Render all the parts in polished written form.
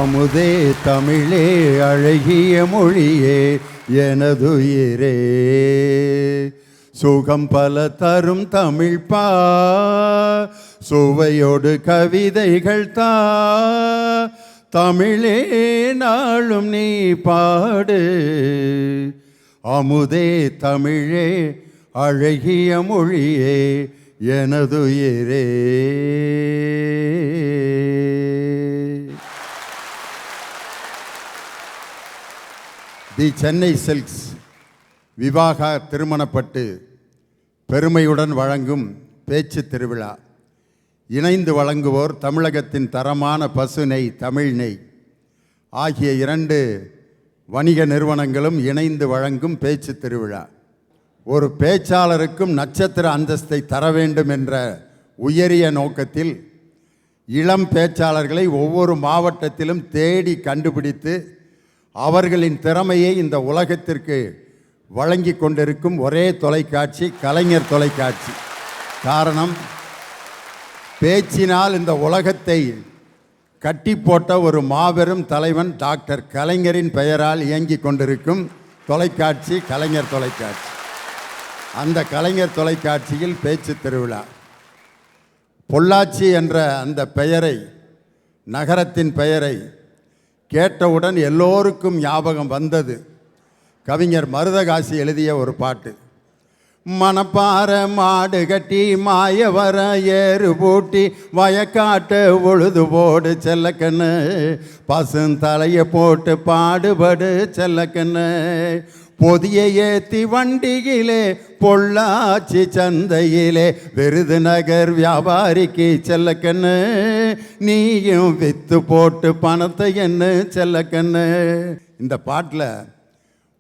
அமுதே தமிழே அழகிய மொழியே எனதுயிரே, சுகம் பல தரும் தமிழ் பா, சுவையோடு கவிதைகள் தா, தமிழே நாளும் நீ பாடு. அமுதே தமிழே அழகிய மொழியே எனதுயிரே. தி சென்னை சில்க்ஸ் விவாகா திருமணப்பட்டு பெருமையுடன் வழங்கும் பேச்சு திருவிழா. இணைந்து வழங்குவோர் தமிழகத்தின் தரமான பசு நெய், தமிழ் நெய் ஆகிய 2 வணிக நிறுவனங்களும் இணைந்து வழங்கும் பேச்சு திருவிழா. ஒரு பேச்சாளருக்கும் நட்சத்திர அந்தஸ்தை தர வேண்டும் என்ற உயரிய நோக்கத்தில் இளம் பேச்சாளர்களை ஒவ்வொரு மாவட்டத்திலும் தேடி கண்டுபிடித்து அவர்களின் திறமையை இந்த உலகத்திற்கு வழங்கி கொண்டிருக்கும் ஒரே தொலைக்காட்சி கலைஞர் தொலைக்காட்சி. காரணம், பேச்சினால் இந்த உலகத்தை கட்டி போட்ட ஒரு மாபெரும் தலைவன் டாக்டர் கலைஞரின் பெயரால் இயங்கி கொண்டிருக்கும் தொலைக்காட்சி கலைஞர் தொலைக்காட்சி. அந்த கலைஞர் தொலைக்காட்சியில் பேச்சு திருவிழா. பொள்ளாச்சி என்ற அந்த பெயரை, நகரத்தின் பெயரை கேட்டவுடன் எல்லோருக்கும் ஞாபகம் வந்தது கவிஞர் மருதகாசி எழுதிய ஒரு பாட்டு. மணப்பாற மாடு கட்டி மாய வர ஏறு பூட்டி வயக்காட்டு உழுது போடு செல்லக்கண்ணு, பசுந்தலையை போட்டு பாடுபடு செல்லக்கண்ணு, பொதிய ஏத்தி வண்டியிலே பொள்ளாச்சி சந்தையிலே விருதுநகர் வியாபாரிக்கு செல்லக்கண்ணு, நீயும் வித்து போட்டு பணத்தை என்ன செல்லக்கண்ணு. இந்த பாட்டில்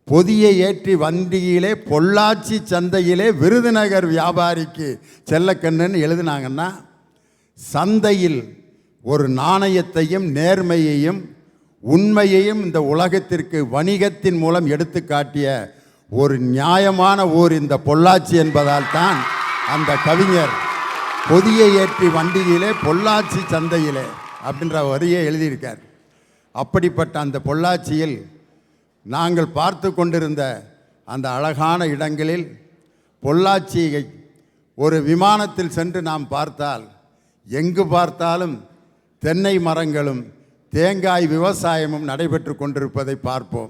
பொதியை ஏற்றி வண்டியிலே பொள்ளாச்சி சந்தையிலே விருதுநகர் வியாபாரிக்கு செல்லக்கண்ணுன்னு எழுதினாங்கன்னா, சந்தையில் ஒரு நாணயத்தையும் நேர்மையையும் உண்மையையும் இந்த உலகத்திற்கு வணிகத்தின் மூலம் எடுத்து காட்டிய ஒரு நியாயமான ஊர் இந்த பொள்ளாச்சி என்பதால் தான் அந்த கவிஞர் பொதியை ஏற்றி வண்டியிலே பொள்ளாச்சி சந்தையிலே அப்படின்ற வரியை எழுதியிருக்கார். அப்படிப்பட்ட அந்த பொள்ளாச்சியில் நாங்கள் பார்த்து கொண்டிருந்த அந்த அழகான இடங்களில் பொள்ளாச்சியை ஒரு விமானத்தில் சென்று நாம் பார்த்தால் எங்கு பார்த்தாலும் தென்னை மரங்களும் தேங்காய் விவசாயமும் நடைபெற்று கொண்டிருப்பதை பார்ப்போம்.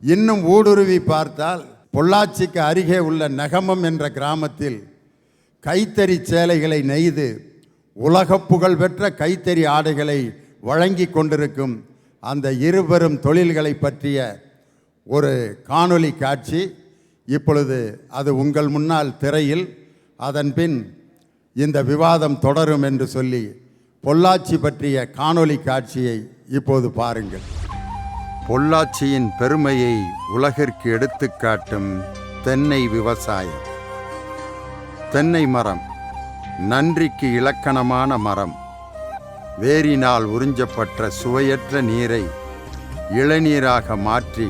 இன்னும் ஊடுருவி பார்த்தால் பொள்ளாச்சிக்கு அருகே உள்ள நெகமம் என்ற கிராமத்தில் கைத்தறி சேலைகளை நெய்து உலக புகழ் பெற்ற கைத்தறி ஆடைகளை வழங்கி கொண்டிருக்கும் அந்த இருபெரும் தொழில்களை பற்றிய ஒரு காணொளி காட்சி இப்பொழுது அது உங்கள் முன்னால் திரையில். அதன்பின் இந்த விவாதம் தொடரும் என்று சொல்லி பொள்ளாச்சி பற்றிய காணொளி காட்சியை இப்போது பாருங்கள். பொள்ளாச்சியின் பெருமையை உலகிற்கு எடுத்துக்காட்டும் தென்னை விவசாயம். தென்னை மரம் நன்றிக்கு இலக்கணமான மரம். வேரினால் உறிஞ்சப்பட்ட சுவையற்ற நீரை இளநீராக மாற்றி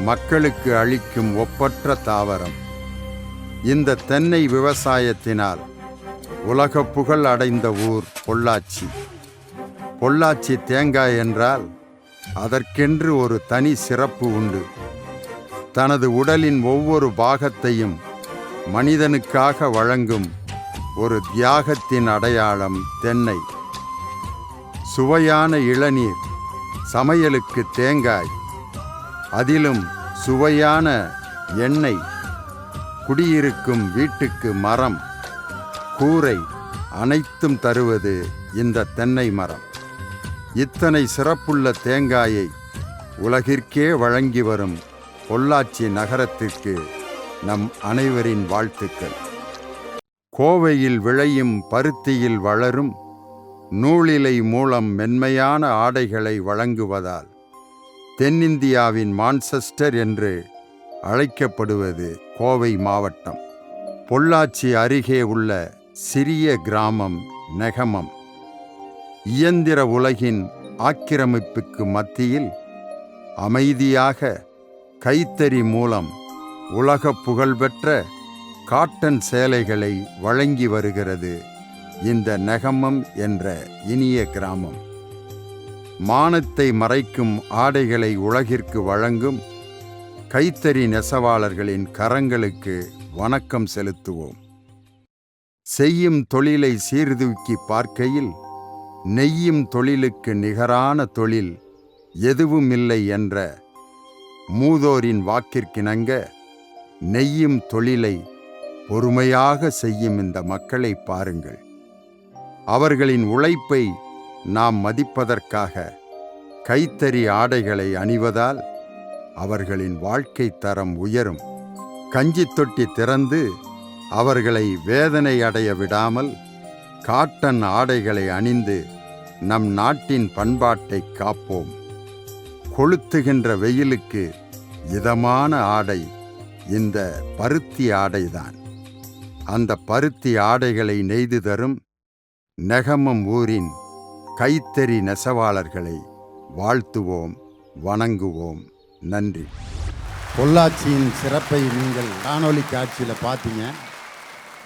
மக்களுக்கு அளிக்கும் ஒப்பற்ற தாவரம். இந்த தென்னை விவசாயத்தினால் உலக புகழ் அடைந்த ஊர் பொள்ளாச்சி. பொள்ளாச்சி தேங்காய் என்றால் அதற்கென்று ஒரு தனி சிறப்பு உண்டு. தனது உடலின் ஒவ்வொரு பாகத்தையும் மனிதனுக்காக வழங்கும் ஒரு தியாகத்தின் அடையாளம் தென்னை. சுவையான இளநீர், சமையலுக்கு தேங்காய், அதிலும் சுவையான எண்ணெய், குடியிருக்கும் வீட்டுக்கு மரம், கூரை அனைத்தும் தருவது இந்த தென்னை மரம். இத்தனை சிறப்புள்ள தேங்காயை உலகிற்கே வழங்கி வரும் பொள்ளாச்சி நகரத்திற்கு நம் அனைவரின் வாழ்த்துக்கள். கோவையில் விளையும் பருத்தியில் வளரும் நூலிலை மூலம் மென்மையான ஆடைகளை வழங்குவதால் தென்னிந்தியாவின் மான்செஸ்டர் என்று அழைக்கப்படுவது கோவை மாவட்டம். பொள்ளாச்சி அருகே உள்ள சிறிய கிராமம் நெகமம். இயந்திர உலகின் ஆக்கிரமிப்புக்கு மத்தியில் அமைதியாக கைத்தறி மூலம் உலக புகழ்பெற்ற காட்டன் சேலைகளை வழங்கி வருகிறது இந்த நெகமம் என்ற இனிய கிராமம். மானத்தை மறைக்கும் ஆடைகளை உலகிற்கு வழங்கும் கைத்தறி நெசவாளர்களின் கரங்களுக்கு வணக்கம் செலுத்துவோம். செய்யும் தொழிலை சீர்தூக்கி பார்க்கையில் நெய்யும் தொழிலுக்கு நிகரான தொழில் எதுவுமில்லை என்ற மூதோரின் வாக்கிற்கிணங்க நெய்யும் தொழிலை பொறுமையாக செய்யும் இந்த மக்களை பாருங்கள். அவர்களின் உழைப்பை நாம் மதிப்பதற்காக கைத்தறி ஆடைகளை அணிவதால் அவர்களின் வாழ்க்கை தரம் உயரும். கஞ்சி தொட்டி திறந்து அவர்களை வேதனை அடைய விடாமல் காட்டன் ஆடைகளை அணிந்து நம் நாட்டின் பண்பாட்டை காப்போம். கொளுத்துகின்ற வெயிலுக்கு இதமான ஆடை இந்த பருத்தி ஆடைதான். அந்த பருத்தி ஆடைகளை நெய்து தரும் நெகமம் ஊரின் கைத்தறி நெசவாளர்களை வாழ்த்துவோம், வணங்குவோம். நன்றி. பொள்ளாச்சியின் சிறப்பை நீங்கள் காணொளி காட்சியில் பார்த்தீங்க.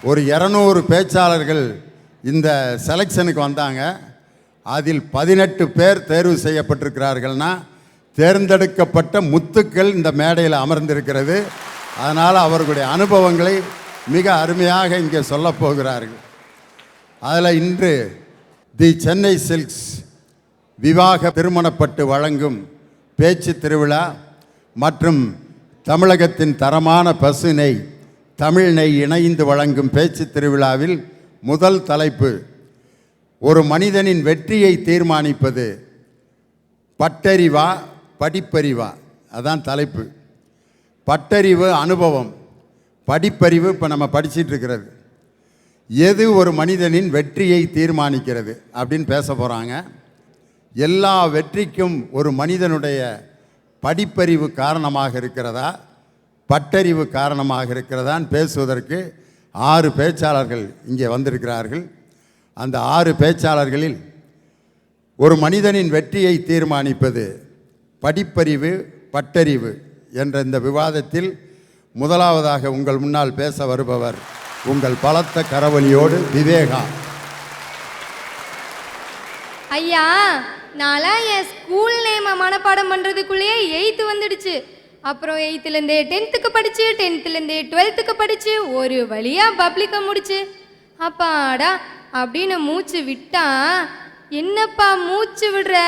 ஒரு 200 பேச்சாளர்கள் இந்த செலெக்ஷனுக்கு வந்தாங்க. அதில் 18 பேர் தேர்வு செய்யப்பட்டிருக்கிறார்கள்னா தேர்ந்தெடுக்கப்பட்ட முத்துக்கள் இந்த மேடையில் அமர்ந்திருக்கிறது. அதனால் அவர்களுடைய அனுபவங்களை மிக அருமையாக இங்கே சொல்லப் போகிறார்கள். அதில் இன்று தி சென்னை சில்க்ஸ் விவாக திருமணப்பட்டு வழங்கும் பேச்சு திருவிழா மற்றும் தமிழகத்தின் தரமான பசு நெய், தமிழ் நெய் இணைந்து வழங்கும் பேச்சு திருவிழாவில் முதல் தலைப்பு ஒரு மனிதனின் வெற்றியை தீர்மானிப்பது பட்டறிவா படிப்பறிவா. அதான் தலைப்பு. பட்டறிவு அனுபவம், படிப்பறிவு இப்போ நம்ம படிச்சிட்டு இருக்கிறது. எது ஒரு மனிதனின் வெற்றியை தீர்மானிக்கிறது அப்படின்னு பேச போகிறாங்க. எல்லா வெற்றிக்கும் ஒரு மனிதனுடைய படிப்பறிவு காரணமாக இருக்கிறதா, பட்டறிவு காரணமாக இருக்கிறதான்னு பேசுவதற்கு 6 பேச்சாளர்கள் இங்கே வந்திருக்கிறார்கள். அந்த 6 பேச்சாளர்களில் ஒரு மனிதனின் வெற்றியை தீர்மானிப்பது படிப்பறிவு பட்டறிவு என்ற இந்த விவாதத்தில் முதலாவதாக உங்கள் முன்னால் பேச வருபவர் உங்கள் பலத்த கரவொலியோடு விவேகா. ஐயா, நான்லாம் என் ஸ்கூல் நேமை மனப்பாடம் பண்ணுறதுக்குள்ளேயே 8th வந்துடுச்சு. அப்புறம் 8th டென்த்துக்கு படித்து, 10th 12th படித்து ஒரு வழியாக பப்ளிக்கை முடிச்சு அப்பாடா அப்படின்னு மூச்சு விட்டா, என்னப்பா மூச்சு விடுற,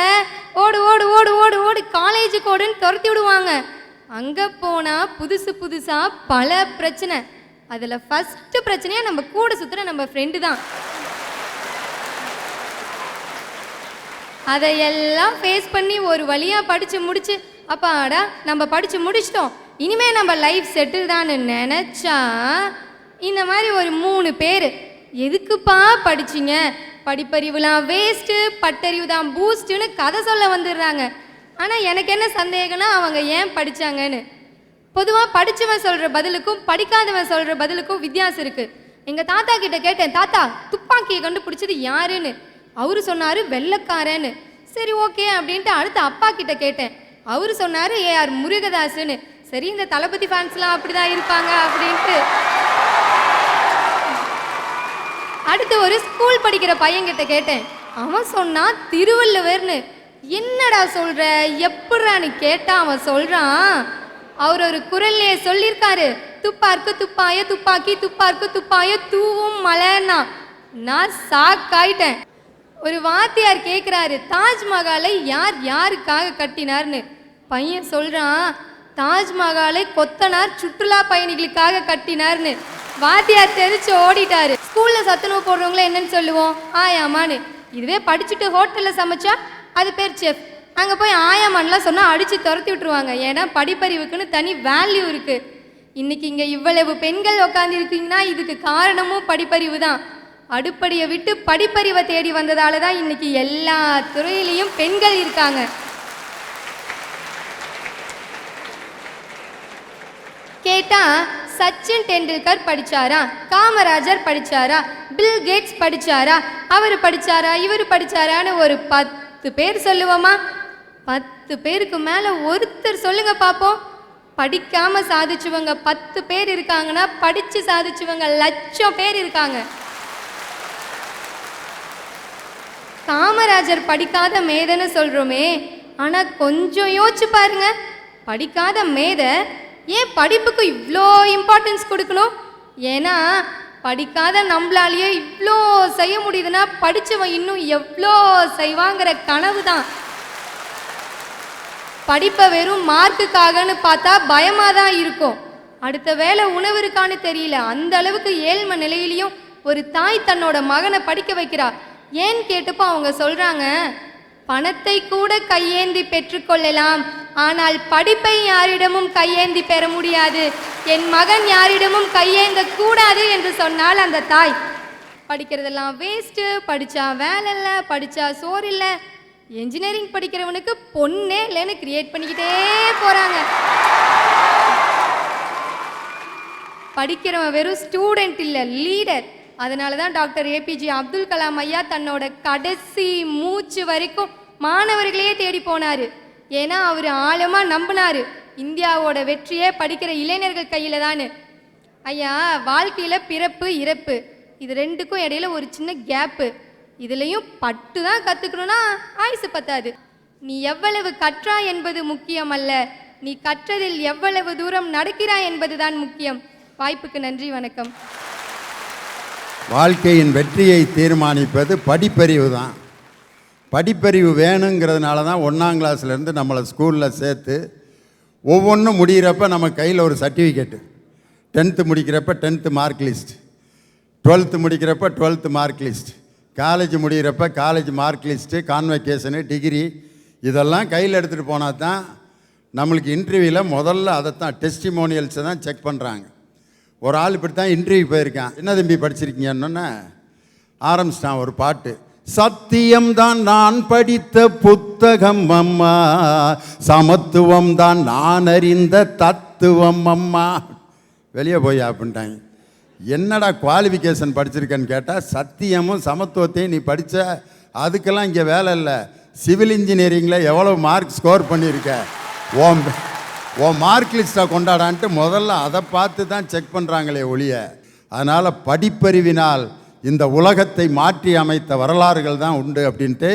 ஓடு ஓடு ஓடு ஓடு ஓடு காலேஜுக்கு ஓடுன்னு துரத்தி விடுவாங்க. அங்கே போனால் புதுசாக பல பிரச்சனை. அதில் ஃபஸ்ட்டு பிரச்சனையாக நம்ம கூட சுற்றுற நம்ம ஃப்ரெண்டு தான். அதையெல்லாம் ஃபேஸ் பண்ணி ஒரு வழியாக படித்து முடிச்சு அப்பாடா நம்ம படித்து முடிச்சிட்டோம், இனிமேல் நம்ம லைஃப் செட்டில் தான் நினச்சா இந்த மாதிரி ஒரு 3 பேர் எதுக்குப்பா படிச்சிங்க, படிப்பறிவுலாம் வேஸ்ட்டு, பட்டறிவு தான் பூஸ்ட்டுன்னு கதை சொல்ல வந்துடுறாங்க. ஆனால் எனக்கு என்ன சந்தேகம்னா அவங்க ஏன் படித்தாங்கன்னு. பொதுவாக படித்தவன் சொல்கிற பதிலுக்கும் படிக்காதவன் சொல்கிற பதிலுக்கும் வித்தியாசம் இருக்குது. எங்கள் தாத்தா கிட்ட கேட்டேன், தாத்தா துப்பாக்கியை கண்டுபிடிச்சது யாருன்னு. அவரு சொன்னார் வெள்ளைக்காரன்னு. சரி ஓகே அப்படின்ட்டு அடுத்து அப்பா கிட்ட கேட்டேன். அவரு சொன்னார் ஏஆர் முருகதாஸ்ன்னு. சரி இந்த தளபதி ஃபேன்ஸ்லாம் அப்படி தான் இருப்பாங்க அப்படின்ட்டு. அடுத்து ஒரு ஸ்கூல் படிக்கிற பையன்கிட்ட கேட்டேன். அவன் சொன்னான் திருவள்ளுவர்னு. என்னடா சொல்கிற, எப்படான்னு கேட்டால் அவன் சொல்கிறான், அவர் ஒரு குரல்லையே சொல்லியிருக்காரு, துப்பார்க்கு துப்பாய துப்பாக்கி துப்பார்க்கு துப்பாய தூவும் மலைன்னா. நான் சாக்காயிட்டேன். ஒரு வாத்தியார் கேட்குறாரு, தாஜ்மஹாலை யார் யாருக்காக கட்டினார்னு. பையன் சொல்கிறான், தாஜ்மஹாலை கொத்தனார் சுற்றுலா பயணிகளுக்காக கட்டினார்னு. வாத்தியார் தெரிச்சு ஓடிட்டாரு. ஸ்கூலில் சத்துணவு போடுறவங்கள என்னன்னு சொல்லுவோம், ஆயாமான்னு. இதுவே படிச்சுட்டு ஹோட்டலில் சமைச்சா அது பேர் செஃப். அங்கே போய் ஆயாமான்லாம் சொன்னால் அடித்து துரத்தி விட்டுருவாங்க. ஏன்னா படிப்பறிவுக்குன்னு தனி வேல்யூ இருக்குது. இன்றைக்கி இங்கே இவ்வளவு பெண்கள் உட்காந்துருக்கீங்கன்னா இதுக்கு காரணமும் படிப்பறிவு தான். அடுப்படியை விட்டு படிப்பறிவை தேடி வந்ததால தான் இன்றைக்கி எல்லா துறையிலையும் பெண்கள் இருக்காங்க. கேட்டால் சச்சின் டெண்டுல்கர் படித்தாரா, காமராஜர் படித்தாரா, பில் கேட்ஸ் படித்தாரா, அவர் படித்தாரா, இவர் படித்தாரான்னு ஒரு 10 பேர் சொல்லுவோமா? 10 பேருக்கு மேலே ஒருத்தர் சொல்லுங்க பார்ப்போம். படிக்காமல் சாதிச்சவங்க 10 பேர் இருக்காங்கன்னா படித்து சாதிச்சவங்க 1,00,000 பேர் இருக்காங்க. காமராஜர் படிக்காத மேதைன்னு சொல்கிறோமே, ஆனால் கொஞ்சம் யோசிச்சு பாருங்க, படிக்காத மேதை ஏன் படிப்புக்கு இவ்வளோ இம்பார்ட்டன்ஸ் கொடுக்கணும்? ஏன்னா படிக்காத நம்மளாலேயே இவ்வளோ செய்ய முடியுதுன்னா படித்தவன் இன்னும் எவ்வளோ செய்வாங்கிற கனவு தான். படிப்பை வெறும் மார்க்குக்காகன்னு பார்த்தா பயமாக தான் இருக்கும். அடுத்த வேளை உணவு இருக்கான்னு தெரியல, அந்த அளவுக்கு ஏழ்மை நிலையிலையும் ஒரு தாய் தன்னோட மகனை படிக்க வைக்கிறா. ஏன்னு கேட்டப்போ அவங்க சொல்கிறாங்க, பணத்தை கூட கையேந்தி பெற்றுக்கொள்ளலாம், ஆனால் படிப்பை யாரிடமும் கையேந்தி பெற முடியாது. என் மகன் யாரிடமும் கையேந்த கூடாது என்று சொன்னால் அந்த தாய். படிக்கிறதெல்லாம் வேஸ்ட்டு, படித்தா வேலை இல்லை, படித்தா சோறு இல்லை, என்ஜினியரிங் படிக்கிறவனுக்கு பொண்ணே இல்லைன்னு கிரியேட் பண்ணிக்கிட்டே போகிறாங்க. படிக்கிறவன் வெறும் ஸ்டூடெண்ட் இல்லை, லீடர். அதனால தான் டாக்டர் ஏபிஜே அப்துல் கலாம் ஐயா தன்னோட கடைசி மூச்சு வரைக்கும் மாணவர்களையே தேடி போனார். ஏன்னா அவர் ஆழமாக நம்பினார், இந்தியாவோட வெற்றியே படிக்கிற இளைஞர்கள் கையில் தான். ஐயா, வாழ்க்கையில் பிறப்பு இறப்பு இது ரெண்டுக்கும் இடையில ஒரு சின்ன கேப்பு. இதுலேயும் பட்டு தான் கற்றுக்கணுன்னா ஆயுசு பத்தாது. நீ எவ்வளவு கற்றாய் என்பது முக்கியம் அல்ல, நீ கற்றதில் எவ்வளவு தூரம் நடக்கிறாய் என்பது தான் முக்கியம். வாய்ப்புக்கு நன்றி, வணக்கம். வாழ்க்கையின் வெற்றியை தீர்மானிப்பது படிப்பறிவு தான். படிப்பறிவு வேணுங்கிறதுனால தான் 1ஆம் கிளாஸ்லேருந்து நம்மளை ஸ்கூலில் சேர்த்து ஒவ்வொன்றும் முடிகிறப்ப நம்ம கையில் ஒரு சர்டிஃபிகேட்டு, 10th முடிக்கிறப்ப 10th மார்க் லிஸ்ட், 12th முடிக்கிறப்ப 12th மார்க் லிஸ்ட், காலேஜ் முடிகிறப்ப college mark list, convocation, degree இதெல்லாம் கையில் எடுத்துகிட்டு போனால் தான் நம்மளுக்கு இன்டர்வியூவில் முதல்ல அதைத்தான் டெஸ்டிமோனியல்ஸை தான் செக் பண்ணுறாங்க. ஒரு ஆள் இப்படி தான் இன்டர்வியூ போயிருக்கான். என்ன தம்பி படிச்சிருக்கீங்கன்னு ஆரம்பிச்சிட்டான் ஒரு பாட்டு. சத்தியம்தான் நான் படித்த புத்தகம் அம்மா, சமத்துவம் தான் நான் அறிந்த தத்துவம் அம்மா. வெளியே போய் அப்படின்ட்டாங்க. என்னடா குவாலிஃபிகேஷன் படிச்சிருக்கேன்னு கேட்டால், சத்தியமும் சமத்துவத்தையும் நீ படித்த, அதுக்கெல்லாம் இங்கே வேலை இல்லை. சிவில் இன்ஜினியரிங்கில் எவ்வளோ மார்க் ஸ்கோர் பண்ணியிருக்க, ஓ மார்க் லிஸ்ட்டை கொண்டாடான்ட்டு முதல்ல அதை பார்த்து தான் செக் பண்ணுறாங்களே ஒழிய. அதனால் படிப்பறிவினால் இந்த உலகத்தை மாற்றி அமைத்த வரலாறுகள் தான் உண்டு அப்படின்ட்டு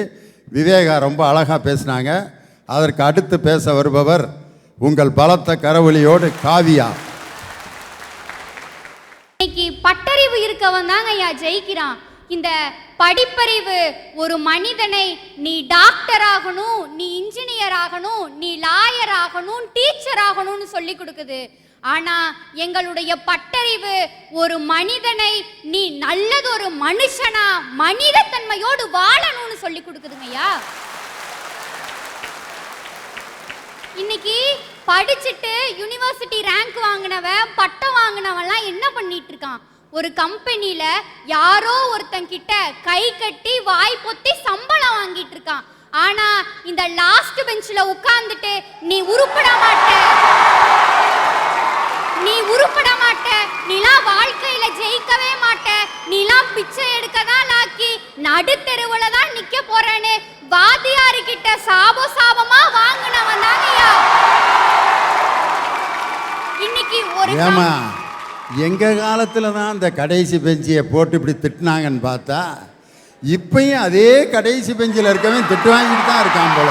விவேகா ரொம்ப அழகாக பேசினாங்க. அதற்கு அடுத்து பேச வருபவர் உங்கள் பலத்த கரவொலியோடு காவியா. இன்னைக்கு பட்டறிவு இருக்கவன் தாங்க ஐயா ஜெயிக்கிறான். இந்த படிப்பறிவு ஒரு மனிதனை நீ டாக்டர் ஆகணும், நீ இன்ஜினியர் ஆகணும், நீ லாயர் ஆகணும், டீச்சர் ஆகணும்னு சொல்லி கொடுக்குது. ஆனா எங்களுடைய பட்டறிவு ஒரு மனிதனை நீ நல்லதொரு மனுஷனா மனிதத்தன்மையோடு வாழணும்னு சொல்லி கொடுக்குதுங்கய்யா. இன்னைக்கு படிச்சுட்டு யூனிவர்சிட்டி ரேங்க் வாங்கினவன், பட்டம் வாங்கினவன்லாம் என்ன பண்ணிட்டு இருக்கான்? ஒரு கம்பெனியில யாரோ ஒருத்தன் கிட்ட கை கட்டி வாய் பொத்தி சம்பளம் வாங்கிட்டு இருக்கான். ஆனா இந்த லாஸ்ட் பெஞ்சில் உட்கார்ந்துட்டு நீ உருப்பட மாட்ட, நீ உருப்பட மாட்ட, நீலாம் வாழ்க்கையில ஜெயிக்கவே மாட்ட, நீலாம் பிச்சை எடுக்க தான் லாக்கி நடுத்தெருவுல தான் நிக்க போறேன்னு வாதியாரு கிட்ட சாபமா வாங்கினவன் தாங்கய்யா. இன்னைக்கு ஒரு எங்கள் காலத்தில் தான் அந்த கடைசி பெஞ்சியை போட்டு இப்படி திட்டினாங்கன்னு பார்த்தா, இப்பயும் அதே கடைசி பெஞ்சில் இருக்கவன் திட்டு வாங்கிட்டு தான் இருக்கான் போல.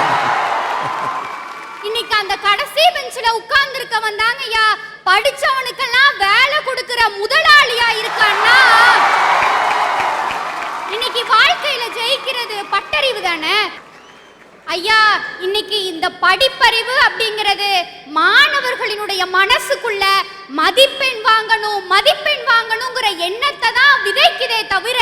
இன்னைக்கு அந்த கடைசி பெஞ்சில் உட்கார்ந்து இருக்கவன் தாங்கய்யா படிச்சவனுக்கெல்லாம் வேலை கொடுக்கிற முதலாளியா இருக்கான்னா, இன்னைக்கு வாழ்க்கையில ஜெயிக்கிறது பட்டறிவு தானே ஐயா. இன்னைக்கு இந்த படிப்பறிவு அப்படிங்கிறது மாணவர்களினுடைய மனசுக்குள்ள மதிப்பெண் வாங்கணுங்கிற எண்ணத்தை தான் விதைக்குதே தவிர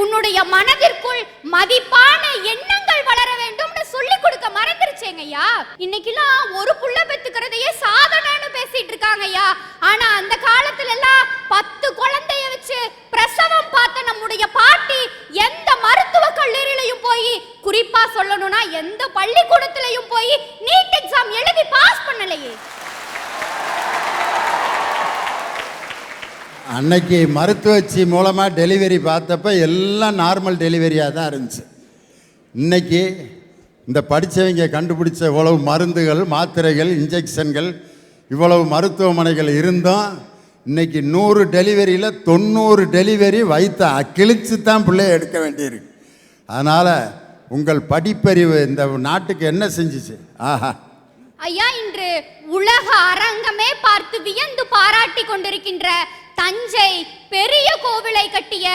உன்னுடைய மனதிற்குள் மதிப்பான எண்ணங்கள் வளர வேண்டும்னு சொல்லி கொடுக்க மறந்துருச்சேங்க ஐயா. இன்னைக்கெல்லாம் ஒரு புள்ள பெத்துக்கிறதையே சாதனைன்னு பேசிட்டு இருக்காங்க ஐயா. ஆனா அந்த காலத்துல எல்லாம் 10 குழந்தைய வச்சு பிரசவம் பார்த்த நம்முடைய பாட்டி எந்த மருத்துவ கல்லூரியிலையும் போய், குறிப்பா சொல்லணும்னா எந்த பள்ளிக்கூடத்திலையும் போய் நீட் எக்ஸாம் எழுதி பாஸ் பண்ணலையே. அன்னைக்கு மருத்துவச்சி மூலமாக டெலிவரி பார்த்தப்ப எல்லாம் நார்மல் டெலிவரியாக தான் இருந்துச்சு. இன்னைக்கு இந்த படித்தவங்க கண்டுபிடிச்ச இவ்வளவு மருந்துகள், மாத்திரைகள், இன்ஜெக்ஷன்கள், இவ்வளவு மருத்துவமனைகள் இருந்தும் இன்னைக்கு 100 டெலிவரியில் 90 டெலிவரி வயிற்ற கிழிச்சு தான் பிள்ளைய எடுக்க வேண்டியிருக்கு. அதனால் உங்கள் படிப்பறிவு இந்த நாட்டுக்கு என்ன செஞ்சுச்சு? ஆஹா. ஐயா, இன்று உலக அரங்கமே பார்த்து வியந்து பாராட்டி கொண்டிருக்கின்ற தஞ்சை பெரிய கோவிலை கட்டிய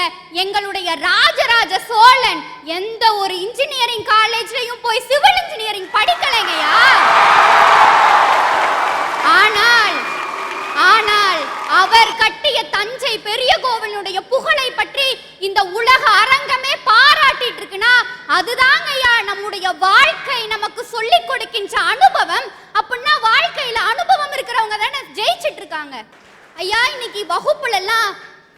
எங்களுடைய ராஜராஜ சோழன் எந்த ஒரு இன்ஜினியரிங் காலேஜ்லயும் போய் சிவில் இன்ஜினியரிங் படிக்கலைங்கய்யா. ஆனால் அவர் கட்டிய தஞ்சை பெரிய கோவிலுடைய புகழை பற்றி இந்த உலக அரங்கமே பாராட்டிட்டு இருக்குன்னா அதுதாங்க ஐயா நம்முடைய வாழ்க்கை நமக்கு சொல்லி கொடுக்கின்ற அனுபவம். அப்படின்னா வாழ்க்கையில அனுபவம் இருக்கிறவங்க தானே ஜெயிச்சிட்டு இருக்காங்க. ஐயா, இன்னைக்கு வகுப்புல எல்லாம்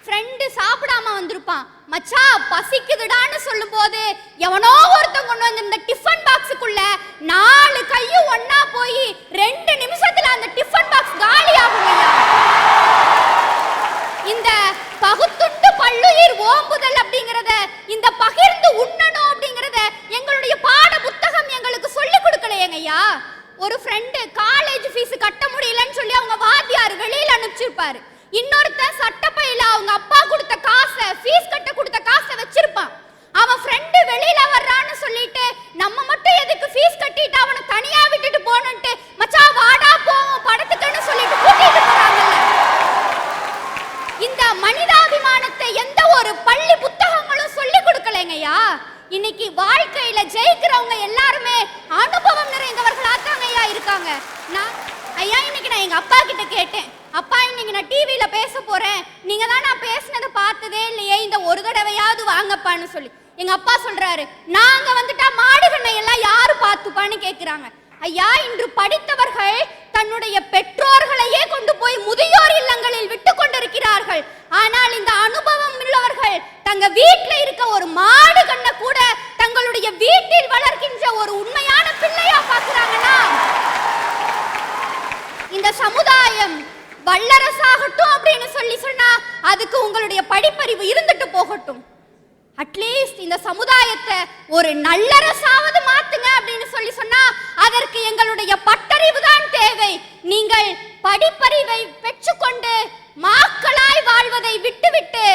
ஃப்ரெண்டு சாப்பிடாம வந்திருப்பான், மச்சா பசிக்குதுடான்னு சொல்லும் போது எவனோ ஒருத்தன் கொண்டு வந்து இந்த டிஃபன் பாக்ஸுக்குள்ள 4 கையும் ஒன்னா போய் 2 நிமிஷத்துல அந்த டிஃபன் பாக்ஸ் காலி ஆகும். இந்த பகுத்துண்டு பல்லுயிர் ஓம்புதல் அப்படிங்கறத, இந்த பகிர்ந்து உண்ணணும் அப்படிங்கறத எங்களுடைய பாட புத்தகம் எங்களுக்கு சொல்லி கொடுக்கலையேங்க ஐயா. ஒரு ஃப்ரெண்டு காலேஜ் ஃபீஸ் கட்ட முடியலன்னு சொல்லி அவங்க வாத்தியார் வெளியில அனுப்பிச்சிருப்பாரு. இன்னொருத்தன் சட்டப்பையில அவங்க அப்பா கொடுத்த காசை, ஃபீஸ் கட்ட கொடுத்த காசை வச்சிருப்பான். அவன் ஃப்ரெண்டு வெளியில வர்றான்னு சொல்லிட்டு நம்ம மட்டும் எதுக்கு ஃபீஸ் கட்டிட்டு அவனை தனியா விட்டுட்டு போனன்ட்டு மச்சா வாடா போவோம் படத்துக்குன்னு சொல்லிட்டு கூட்டிட்டு போறாங்கல்ல. இந்த மனிதாபிமானத்தை எந்த ஒரு பள்ளி புத்தகங்களும் சொல்லி கொடுக்கலைங்கய்யா. இன்னைக்கு வாழ்க்கையில ஜெயிக்கிறவங்க எல்லாருமே அனுபவம் நிறைந்தவர்களாத்தாங்க ஐயா இருக்காங்க. ஐயா, இன்னைக்கு நான் எங்க அப்பா கிட்ட கேட்டேன், அப்பா இன்னைக்கு நான் டிவியில பேச போறேன், நீங்க தான் நான் பேசினதை பார்த்ததே இல்லையே, இந்த ஒரு தடவையாவது வாங்கப்பான்னு சொல்லி. எங்க அப்பா சொல்றாரு, நாங்க வந்துட்டா மாடுகண்ணை எல்லாம் யாரு பார்த்துப்பான்னு கேக்குறாங்க. ஐயா, இன்று படித்தவர்கள் தன்னுடைய பெற்றோர்களையே கொண்டு போய் முதியோர் இல்லங்களில் விட்டு கொண்டிருக்கிறார்கள். ஆனால் இந்த அனுபவம் உள்ளவர்கள் தங்க வீட்டுல இருக்க ஒரு மாடு கண்ணை கூட தங்களுடைய வீட்டில் வளர்க்கின்ற ஒரு உண்மையான பிள்ளையா பார்க்கிறாங்கன்னா இந்த சமுதாயம் வல்லரசாகட்டும் அப்படின்னு சொன்னா அதுக்கு உங்களுடைய படிப்பறிவு இருந்துட்டு போகட்டும். அட்லீஸ்ட் இந்த சமுதாயத்தை ஒரு நல்லரசாவது மாத்துங்க அப்படின்னு சொன்னா அதற்கு எங்களுடைய பட்டறிவு தான் தேவை. நீங்கள் படிப்பறிவை பெற்றுக்கொண்டு மாக்களாய் வாழ்வதை விட்டுவிட்டு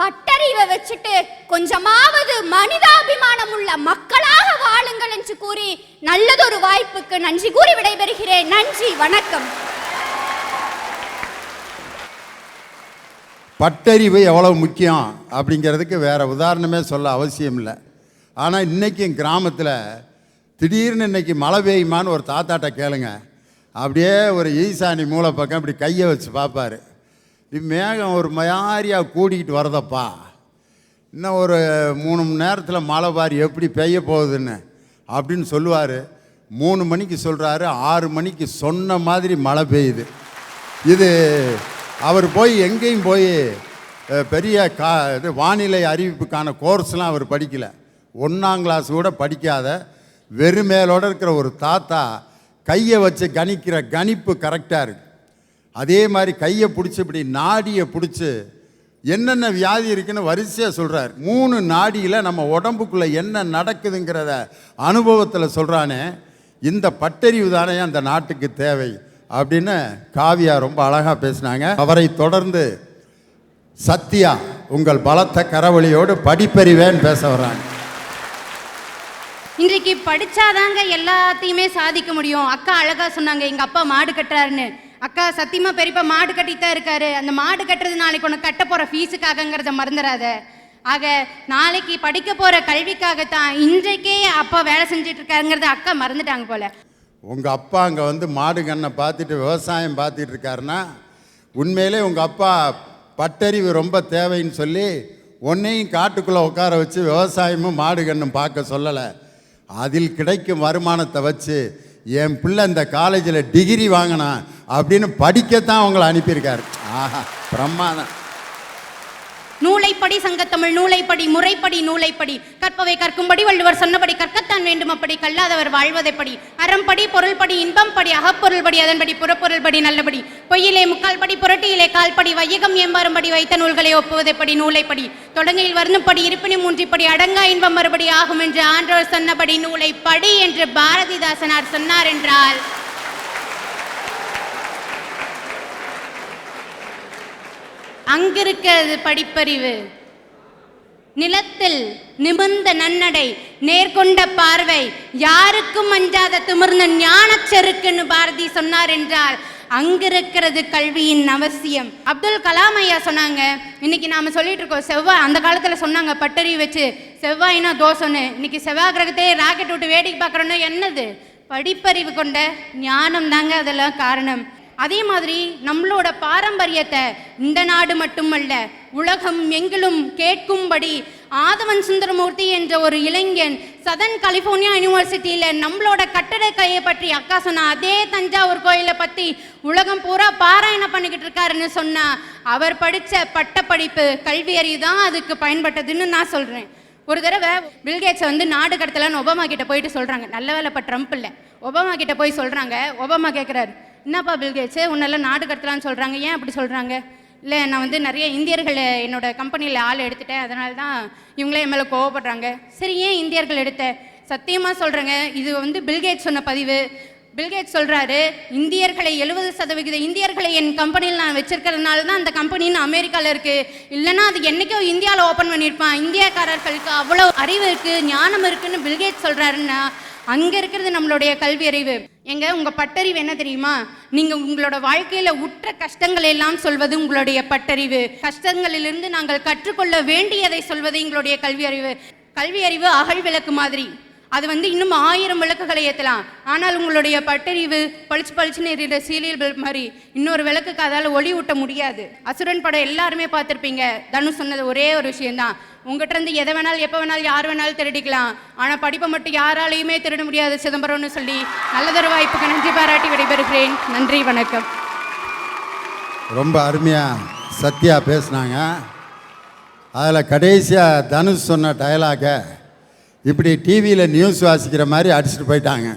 பட்டறிவை வச்சுட்டு கொஞ்சமாவது மனிதாபிமானம் உள்ள மக்களாக வாழுங்கள் என்று கூறி நல்லதொரு வாய்ப்புக்கு நன்றி கூறி விடைபெறுகிறேன். நன்றி, வணக்கம். பட்டறிவு எவ்வளவு முக்கியம் அப்படிங்கிறதுக்கு வேறு உதாரணமே சொல்ல அவசியம் இல்லை. ஆனால் இன்றைக்கும் கிராமத்தில் திடீர்னு இன்றைக்கி மழை பெய்யுமான்னு ஒரு தாத்தாட்ட கேளுங்க, அப்படியே ஒரு ஈசானி மூளை பக்கம் இப்படி கையை வச்சு பார்ப்பார். மேகம் ஒரு மாதிரியாக கூடிக்கிட்டு வரதப்பா, இன்னும் ஒரு 3 மணி நேரத்தில் மழை பாரி எப்படி பெய்ய போகுதுன்னு அப்படின்னு சொல்லுவார். 3 மணிக்கு சொல்கிறாரு, 6 மணிக்கு சொன்ன மாதிரி மழை பெய்யுது. இது அவர் போய் எங்கேயும் போய் பெரிய இது வானிலை அறிவிப்புக்கான கோர்ஸ்லாம் அவர் படிக்கலை. 1ஆம் கிளாஸ் கூட படிக்காத வெறுமேலோடு இருக்கிற ஒரு தாத்தா கையை வச்சு கணிக்கிற கணிப்பு கரெக்டாக இருக்குது. அதே மாதிரி கையை பிடிச்சி இப்படி நாடியை பிடிச்சி என்னென்ன வியாதி இருக்குன்னு வரிசையாக சொல்கிறார். 3 நாடியில் நம்ம உடம்புக்குள்ளே என்ன நடக்குதுங்கிறத அனுபவத்தில் சொல்கிறானே, இந்த பட்டறிவு தானே அந்த நாட்டுக்கு தேவை அப்படின்னு காவியா ரொம்ப அழகாக பேசினாங்க. அவரை தொடர்ந்து சத்யா உங்கள் பலத்த கரவொலியோடு படிப்பறிவேன்னு பேச வர்றாங்க. இன்றைக்கு படித்தாதாங்க எல்லாத்தையுமே சாதிக்க முடியும். அக்கா அழகாக சொன்னாங்க, எங்கள் அப்பா மாடு கட்டுறாருன்னு. அக்கா சத்தியமா பெரியப்பா மாடு கட்டித்தான் இருக்காரு. அந்த மாடு கட்டுறது நாளைக்கு உனக்கு கட்ட போகிற ஃபீஸுக்காகங்கிறத மறந்துடாத. ஆக நாளைக்கு படிக்க போகிற கல்விக்காகத்தான் இன்றைக்கே அப்பா வேலை செஞ்சுட்டு இருக்காருங்கிறத அக்கா மறந்துட்டாங்க போல. உங்கள் அப்பா அங்கே வந்து மாடு கண்ணை பார்த்துட்டு விவசாயம் பார்த்துட்டு இருக்காருன்னா உண்மையிலே உங்கள் அப்பா பட்டறிவு ரொம்ப தேவைன்னு சொல்லி ஒன்றையும் காட்டுக்குள்ளே உட்கார வச்சு விவசாயமும் மாடு கண்ணும் பார்க்க சொல்லலை. அதில் கிடைக்கும் வருமானத்தை வச்சு என் பிள்ளை இந்த காலேஜில் டிகிரி வாங்கினான் அப்படின்னு படிக்கத்தான் அவங்களை அனுப்பியிருக்காரு. ஆஹா, பிரம்மாதம். நூலைப்படி சங்கத்தமிழ் நூலைப்படி முறைப்படி நூலைப்படி கற்பவை கற்கும்படி வள்ளுவர் சொன்னபடி கற்கத்தான் வேண்டும் அப்படி கல்லாதவர் வாழ்வதைப்படி அறம்படி பொருள்படி இன்பம்படி அகப்பொருள்படி அதன்படி புறப்பொருள்படி நல்லபடி பொய்யிலே 3/4 படி புரட்டியிலே 1/4 படி வையகம் ஏம்பாரும்படி வைத்த நூல்களை ஒப்புவதைப்படி நூலைப்படி தொடங்கையில் வருணுப்படி இருப்பினும் 3 படி அடங்கா இன்பம் மறுபடி ஆகும் என்று ஆன்றோர் சொன்னபடி நூலைப்படி என்று பாரதிதாசனார் சொன்னார் என்றால் அங்கிருக்கிறது படிப்பறிவு. நிலத்தில் நிமிர்ந்த நன்னடை, நேர்கொண்ட பார்வை, யாருக்கும் அஞ்சாத திமிர்ந்த ஞானச்செருக்குன்னு பாரதி சொன்னார் என்றால் அங்கிருக்கிறது கல்வியின் அவசியம். அப்துல் கலாம் ஐயா சொன்னாங்க, இன்னைக்கு நாம சொல்லிட்டு இருக்கோம் செவ்வாய், அந்த காலத்துல சொன்னாங்க பட்டறிவு வச்சு செவ்வாய்னா தோசைன்னு. இன்னைக்கு செவ்வாய் கிரகத்திலே ராக்கெட் விட்டு வேடிக்கை பார்க்கறோன்னா என்னது? படிப்பறிவு கொண்ட ஞானம் தாங்க அதெல்லாம் காரணம். அதே மாதிரி நம்மளோட பாரம்பரியத்தை இந்த நாடு மட்டுமல்ல உலகம் எங்கிலும் கேட்கும்படி ஆதவன் சுந்தரமூர்த்தி என்ற ஒரு இளைஞன் சதர்ன் கலிஃபோர்னியா யூனிவர்சிட்டியில் நம்மளோட கட்டடக்கலையை பற்றி அக்கா சொன்னா அதே தஞ்சாவூர் கோயிலை பற்றி உலகம் பூரா பாராயணம் பண்ணிக்கிட்டு இருக்காருன்னு சொன்னா அவர் படித்த பட்டப்படிப்பு கல்வி அறிவு தான் அதுக்கு பயன்பட்டதுன்னு நான் சொல்கிறேன். ஒரு தடவை பில்கேட்ஸை நாடு கடத்தலான்னு ஒபாமா கிட்ட போயிட்டு சொல்கிறாங்க. நல்ல வேலைப்பா ட்ரம்ப் இல்லை, ஒபாமா கிட்ட போய் சொல்கிறாங்க. ஒபாமா கேட்குறாரு, என்னப்பா பில்கேட்ஸு உன்னெல்லாம் நாடு கடத்தலான்னு சொல்கிறாங்க, ஏன் அப்படி சொல்கிறாங்க? இல்லை நான் நிறைய இந்தியர்களை என்னோட கம்பெனியில் ஆள் எடுத்துட்டேன், அதனால தான் இவங்களே என் மேலே கோவப்படுறாங்க. சரி, ஏன் இந்தியர்கள் எடுத்த? சத்தியமாக சொல்கிறேங்க, இது பில்கேட்ஸ் சொன்ன பதிவு. பில்கேட்ஸ் சொல்கிறாரு, இந்தியர்களை 70% இந்தியர்களை என் கம்பெனியில் நான் வச்சிருக்கிறதுனால தான் அந்த கம்பெனின்னு அமெரிக்காவில் இருக்குது. இல்லைன்னா அது என்றைக்கோ இந்தியாவில் ஓப்பன் பண்ணியிருப்பான். இந்தியக்காரர்களுக்கு அவ்வளோ அறிவு இருக்குது, ஞானம் இருக்குதுன்னு பில்கேட்ஸ் சொல்கிறாருன்னா அங்கே இருக்கிறது நம்மளுடைய கல்வி அறிவு. உங்கள் பட்டறிவு என்ன தெரியுமா? நீங்கள் உங்களோட வாழ்க்கையில் உற்ற கஷ்டங்கள் எல்லாம் சொல்வது உங்களுடைய பட்டறிவு. கஷ்டங்களிலிருந்து நாங்கள் கற்றுக்கொள்ள வேண்டியதை சொல்வது எங்களுடைய கல்வி அறிவு. கல்வி அறிவு அகல் விளக்கு மாதிரி, அது இன்னும் 1000 விளக்குகளை ஏற்றலாம். ஆனால் உங்களுடைய பட்டறிவு பளிச்சுன்னு எறிகிற சீரியல் பல்ப் மாதிரி இன்னொரு விளக்குக்கு அதால் ஒளி ஊட்ட முடியாது. அசுரன் படம் எல்லாருமே பார்த்துருப்பீங்க. தனுஷ் சொன்னது ஒரே ஒரு விஷயந்தான், உங்கள்கிட்ட இருந்து எதை வேணாலும் எப்போ வேணாலும் யார் வேணாலும் திருடிக்கலாம், ஆனால் படிப்பை மட்டும் யாராலையுமே திருட முடியாது சிதம்பரம்னு சொல்லி நல்லதொரு வாய்ப்புக்கு நன்றி பாராட்டி விடைபெறுகிறேன். நன்றி, வணக்கம். ரொம்ப அருமையாக சத்யா பேசுனாங்க. அதில் கடைசியாக தனுஷ் சொன்ன டயலாகை இப்படி டிவியில் நியூஸ் வாசிக்கிற மாதிரி அடிச்சுட்டு போயிட்டாங்க.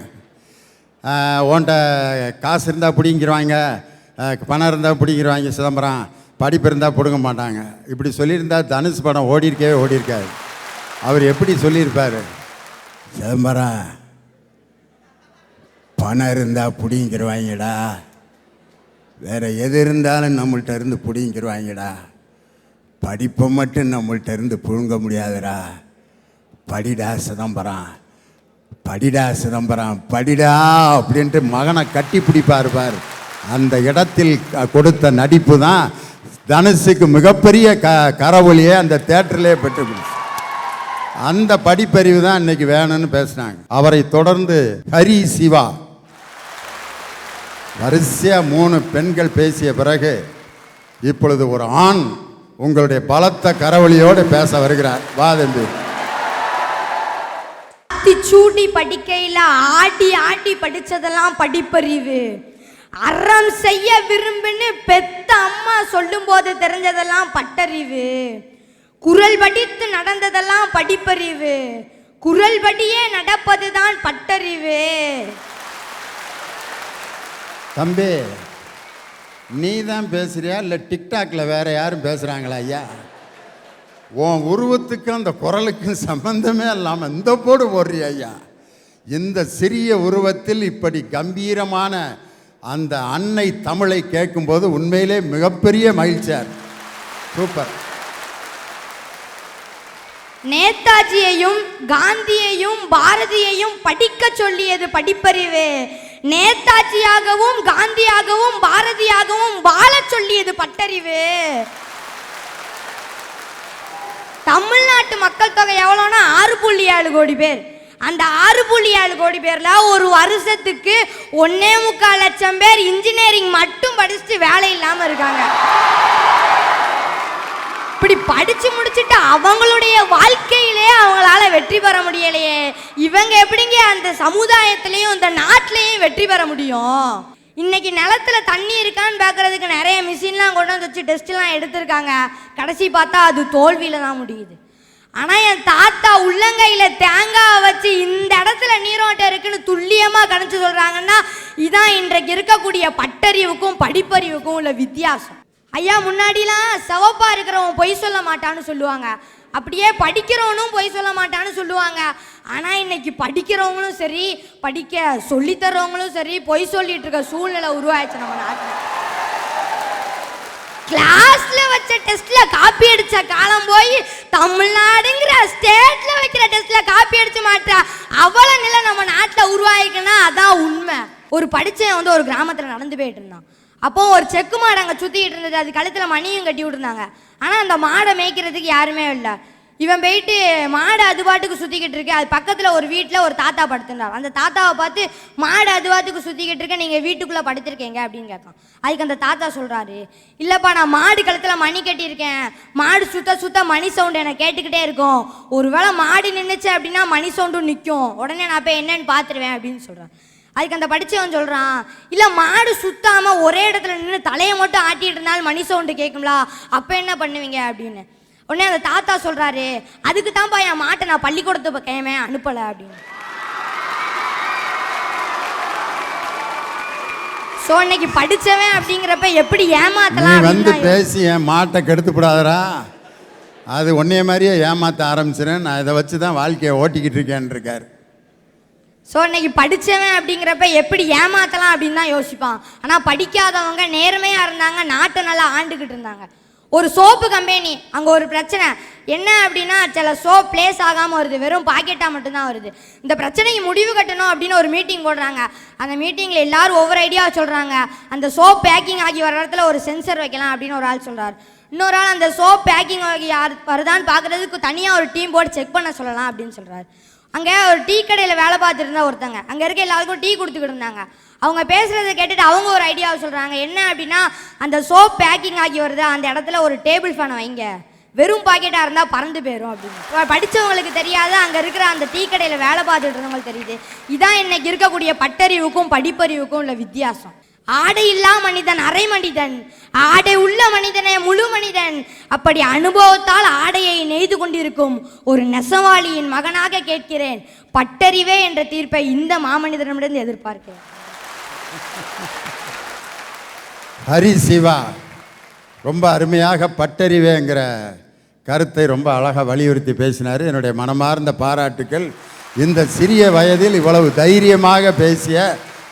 உன்கிட்ட காசு இருந்தால் பிடிங்கிடுவாங்க, பணம் இருந்தால் பிடிங்கிடுவாங்க சிதம்பரம், படிப்பு இருந்தால் பிடுங்க மாட்டாங்க. இப்படி சொல்லியிருந்தா தனுஷ் படம் ஓடியிருக்காது. அவர் எப்படி சொல்லியிருப்பார்? சிதம்பரம் பணம் இருந்தால் பிடிங்கிடுவாங்கடா, வேறு எது இருந்தாலும் நம்மள்கிட்ட இருந்து பிடிங்கிடுவாங்கடா, படிப்பை மட்டும் நம்மள்கிட்ட இருந்து பிடுங்க முடியாதுடா, படிடா சிதம்பரம், படிடா சிதம்பரம், படிடா அப்படின்ட்டு மகனை கட்டி பிடிப்பார். அந்த இடத்தில் கொடுத்த நடிப்பு தான் தனுஷுக்கு மிகப்பெரிய கரவொலியை அந்த தேட்டரிலே பெற்று அந்த படிப்பறிவு தான் இன்னைக்கு வேணும்னு பேசினாங்க. அவரை தொடர்ந்து ஹரி சிவா, வரிசையாக 3 பெண்கள் பேசிய பிறகு இப்பொழுது ஒரு ஆண் உங்களுடைய பலத்த கரவொலியோடு பேச வருகிறார். வா தம்பி. சூடி படிக்கையில் ஆடி ஆடி படித்ததெல்லாம் படிப்பறிவு. அறம் செய்ய விரும்புன்னு பெத்த அம்மா சொல்லும் போது தெரிஞ்சதெல்லாம் பட்டறிவு. குரல் படித்து நடந்ததெல்லாம் படிப்பறிவு. குரல் படியே நடப்பதுதான் பட்டறிவு. தம்பி, நீ தான் பேசுறியா இல்லை டிக்டாக்ல வேற யாரும் பேசுறாங்களா? ஐயா, உன் உருவத்துக்கும் அந்த குரலுக்கும் சம்பந்தமே இல்லாமல் இந்த போடு போடுறியா? ஐயா, இந்த சிறிய உருவத்தில் இப்படி கம்பீரமான அந்த அன்னை தமிழை கேட்கும்போது உண்மையிலே மிகப்பெரிய மகிழ்ச்சியார். சூப்பர். நேதாஜியையும் காந்தியையும் பாரதியையும் படிக்க சொல்லியது படிப்பறிவு. நேதாஜியாகவும் காந்தியாகவும் பாரதியாகவும் வாழ சொல்லியது பட்டறிவு. தமிழ்நாட்டு மக்கள் தொகை எவ்வளோனா 6.7 கோடி பேர். அந்த 6.7 கோடி பேரில் ஒரு வருஷத்துக்கு 1.25 லட்சம் பேர் இன்ஜினியரிங் மட்டும் படிச்சுட்டு வேலை இல்லாமல் இருக்காங்க. இப்படி படித்து முடிச்சுட்டு அவங்களுடைய வாழ்க்கையிலே அவங்களால வெற்றி பெற முடியலையே, இவங்க எப்படிங்க அந்த சமுதாயத்திலையும் இந்த நாட்டிலையும் வெற்றி பெற முடியும்? இன்னைக்கு நிலத்துல தண்ணி இருக்கான்னு பார்க்கறதுக்கு நிறைய மிஷின்லாம் கொண்டு வந்து வச்சு டெஸ்ட்லாம் எடுத்திருக்காங்க. கடைசி பார்த்தா அது தோல்வியில் தான் முடியுது. ஆனால் என் தாத்தா உள்ளங்கையில் தேங்காய் வச்சு இந்த இடத்துல நீரோட்டம் இருக்குன்னு துல்லியமாக கணிச்சு சொல்கிறாங்கன்னா இதான் இன்றைக்கு இருக்கக்கூடிய பட்டறிவுக்கும் படிப்பறிவுக்கும் உள்ள வித்தியாசம். ஐயா, முன்னாடிலாம் சிவப்பாக இருக்கிறவன் பொய் சொல்ல மாட்டான்னு சொல்லுவாங்க, அப்படியே படிக்கிறவனும் பொய் சொல்ல மாட்டான்னு சொல்லுவாங்க. ஆனால் இன்னைக்கு படிக்கிறவங்களும் சரி, படிக்க சொல்லித்தரவங்களும் சரி, பொய் சொல்லிட்டு இருக்க சூழ்நிலை உருவாயிடுச்சு நம்ம நாட்டில். கிளாஸ்ல வச்ச டெஸ்ட்ல காப்பி அடிச்ச காலம் போய் தமிழ்நாடுங்கிற ஸ்டேட்ல வைக்கிற டெஸ்ட்ல காப்பி அடிச்சு மாட்டா அவ்வளோ நிலை நம்ம நாட்டில் உருவாயிக்குன்னா அதான் உண்மை. ஒரு படிச்சவன் வந்து ஒரு கிராமத்தில் நடந்து போயிட்டு இருந்தான். அப்போ ஒரு செக்கு மாடு அங்கே சுற்றிக்கிட்டு இருந்தது. அது கழுத்தில் மணியும் கட்டி விட்டுருந்தாங்க. ஆனால் அந்த மாடை மேய்க்கிறதுக்கு யாருமே இல்லை. இவன் போயிட்டு மாடு அது பாட்டுக்கு சுற்றிக்கிட்டு இருக்கு. அது பக்கத்தில் ஒரு வீட்டில் ஒரு தாத்தா படுத்துருந்தார். அந்த தாத்தாவை பார்த்து மாடு அது பாட்டுக்கு சுற்றிக்கிட்டு இருக்க, நீங்கள் வீட்டுக்குள்ளே படுத்திருக்கீங்க அப்படின்னு கேட்கான். அதுக்கு அந்த தாத்தா சொல்கிறாரு, இல்லைப்பா நான் மாடு கழுத்தில் மணி கட்டியிருக்கேன். மாடு சுத்த சுத்த மணி சவுண்டு எனக்கு கேட்டுக்கிட்டே இருக்கும். ஒருவேளை மாடு நின்றுச்சு அப்படின்னா மணி சவுண்டும் நிற்கும். உடனே நான் போய் என்னன்னு பார்த்துருவேன் அப்படின்னு சொல்கிறேன். அதுக்கு அந்த படித்தவன் சொல்கிறான், இல்லை மாடு சுத்தாமல் ஒரே இடத்துல நின்று தலையை மட்டும் ஆட்டிகிட்டு இருந்தாலும் மணி சவுண்டு கேட்கும்லா, அப்போ என்ன பண்ணுவீங்க அப்படின்னு. உடனே அந்த தாத்தா சொல்கிறாரு, அதுக்கு தான்ப்பா என் மாட்டை நான் பள்ளிக்கூடத்து பக்கமே அனுப்பலை அப்படின்னு. ஸோ இன்னைக்கு படித்தவன் அப்படிங்கிறப்ப எப்படி ஏமாத்தலாம் வந்து பேசி என் மாட்டை கெடுத்துப்படாதரா, அது ஒன்றைய மாதிரியே ஏமாற்ற ஆரம்பிச்சிடேன். நான் இதை வச்சு தான் வாழ்க்கையை ஓட்டிக்கிட்டு இருக்கேன்னு இருக்கார். ஸோ இன்னைக்கு படித்தவன் அப்படிங்கிறப்ப எப்படி ஏமாத்தலாம் அப்படின்னு தான் யோசிப்பான். ஆனால் படிக்காதவங்க நேர்மையாக இருந்தாங்க, நாட்டை நல்லா ஆண்டுக்கிட்டு இருந்தாங்க. ஒரு சோப்பு கம்பெனி, அங்கே ஒரு பிரச்சனை என்ன அப்படின்னா, சில சோப் பிளேஸ் ஆகாமல் வருது, வெறும் பாக்கெட்டாக மட்டும்தான் வருது. இந்த பிரச்சனைக்கு முடிவு கட்டணும் அப்படின்னு ஒரு மீட்டிங் போடுறாங்க. அந்த மீட்டிங்கில் எல்லாரும் ஒவ்வொரு ஐடியா சொல்கிறாங்க. அந்த சோப் பேக்கிங் ஆகி வர இடத்துல ஒரு சென்சர் வைக்கலாம் அப்படின்னு ஒரு ஆள் சொல்கிறார். இன்னொரு ஆள் அந்த சோப் பேக்கிங் ஆகி யார் வருதான்னு பார்க்குறதுக்கு தனியாக ஒரு டீம் போட்டு செக் பண்ண சொல்லலாம் அப்படின்னு சொல்கிறார். அங்கே ஒரு டீ கடையில் வேலை பார்த்துட்டு இருந்தா ஒருத்தங்க அங்கே இருக்க எல்லாருக்கும் டீ கொடுத்துக்கிட்டு இருந்தாங்க. அவங்க பேசுகிறத கேட்டுட்டு அவங்க ஒரு ஐடியாவை சொல்கிறாங்க. என்ன அப்படின்னா, அந்த சோப் பேக்கிங் ஆகி வருது, அந்த இடத்துல ஒரு டேபிள் ஃபேனை வைங்க, வெறும் பாக்கெட்டாக இருந்தால் பறந்து போயிடும் அப்படின்னு. படித்தவங்களுக்கு தெரியாது, அங்கே இருக்கிற அந்த டீ கடையில் வேலை பார்த்துட்டு இருந்தவங்களுக்கு தெரியுது. இதான் இன்னைக்கு இருக்கக்கூடிய பட்டறிவுக்கும் படிப்பறிவுக்கும் உள்ள வித்தியாசம். ஆடை இல்லா மனிதன் அரை மனிதன், ஆடை உள்ள மனிதனே முழு மனிதன். அப்படி அனுபவத்தால் ஆடையை நெய்து கொண்டிருக்கும் ஒரு நெசவாளியின் மகனாக கேட்கிறேன், பட்டறிவே என்ற தீர்ப்பை இந்த மாமனிதனிடமிருந்து எதிர்பார்க்கிறேன். ஹரி சிவா ரொம்ப அருமையாக பட்டறிவேங்கிற கருத்தை ரொம்ப அழகாக வலியுறுத்தி பேசினார். என்னுடைய மனமார்ந்த பாராட்டுக்கள். இந்த சிறிய வயதில் இவ்வளவு தைரியமாக பேசிய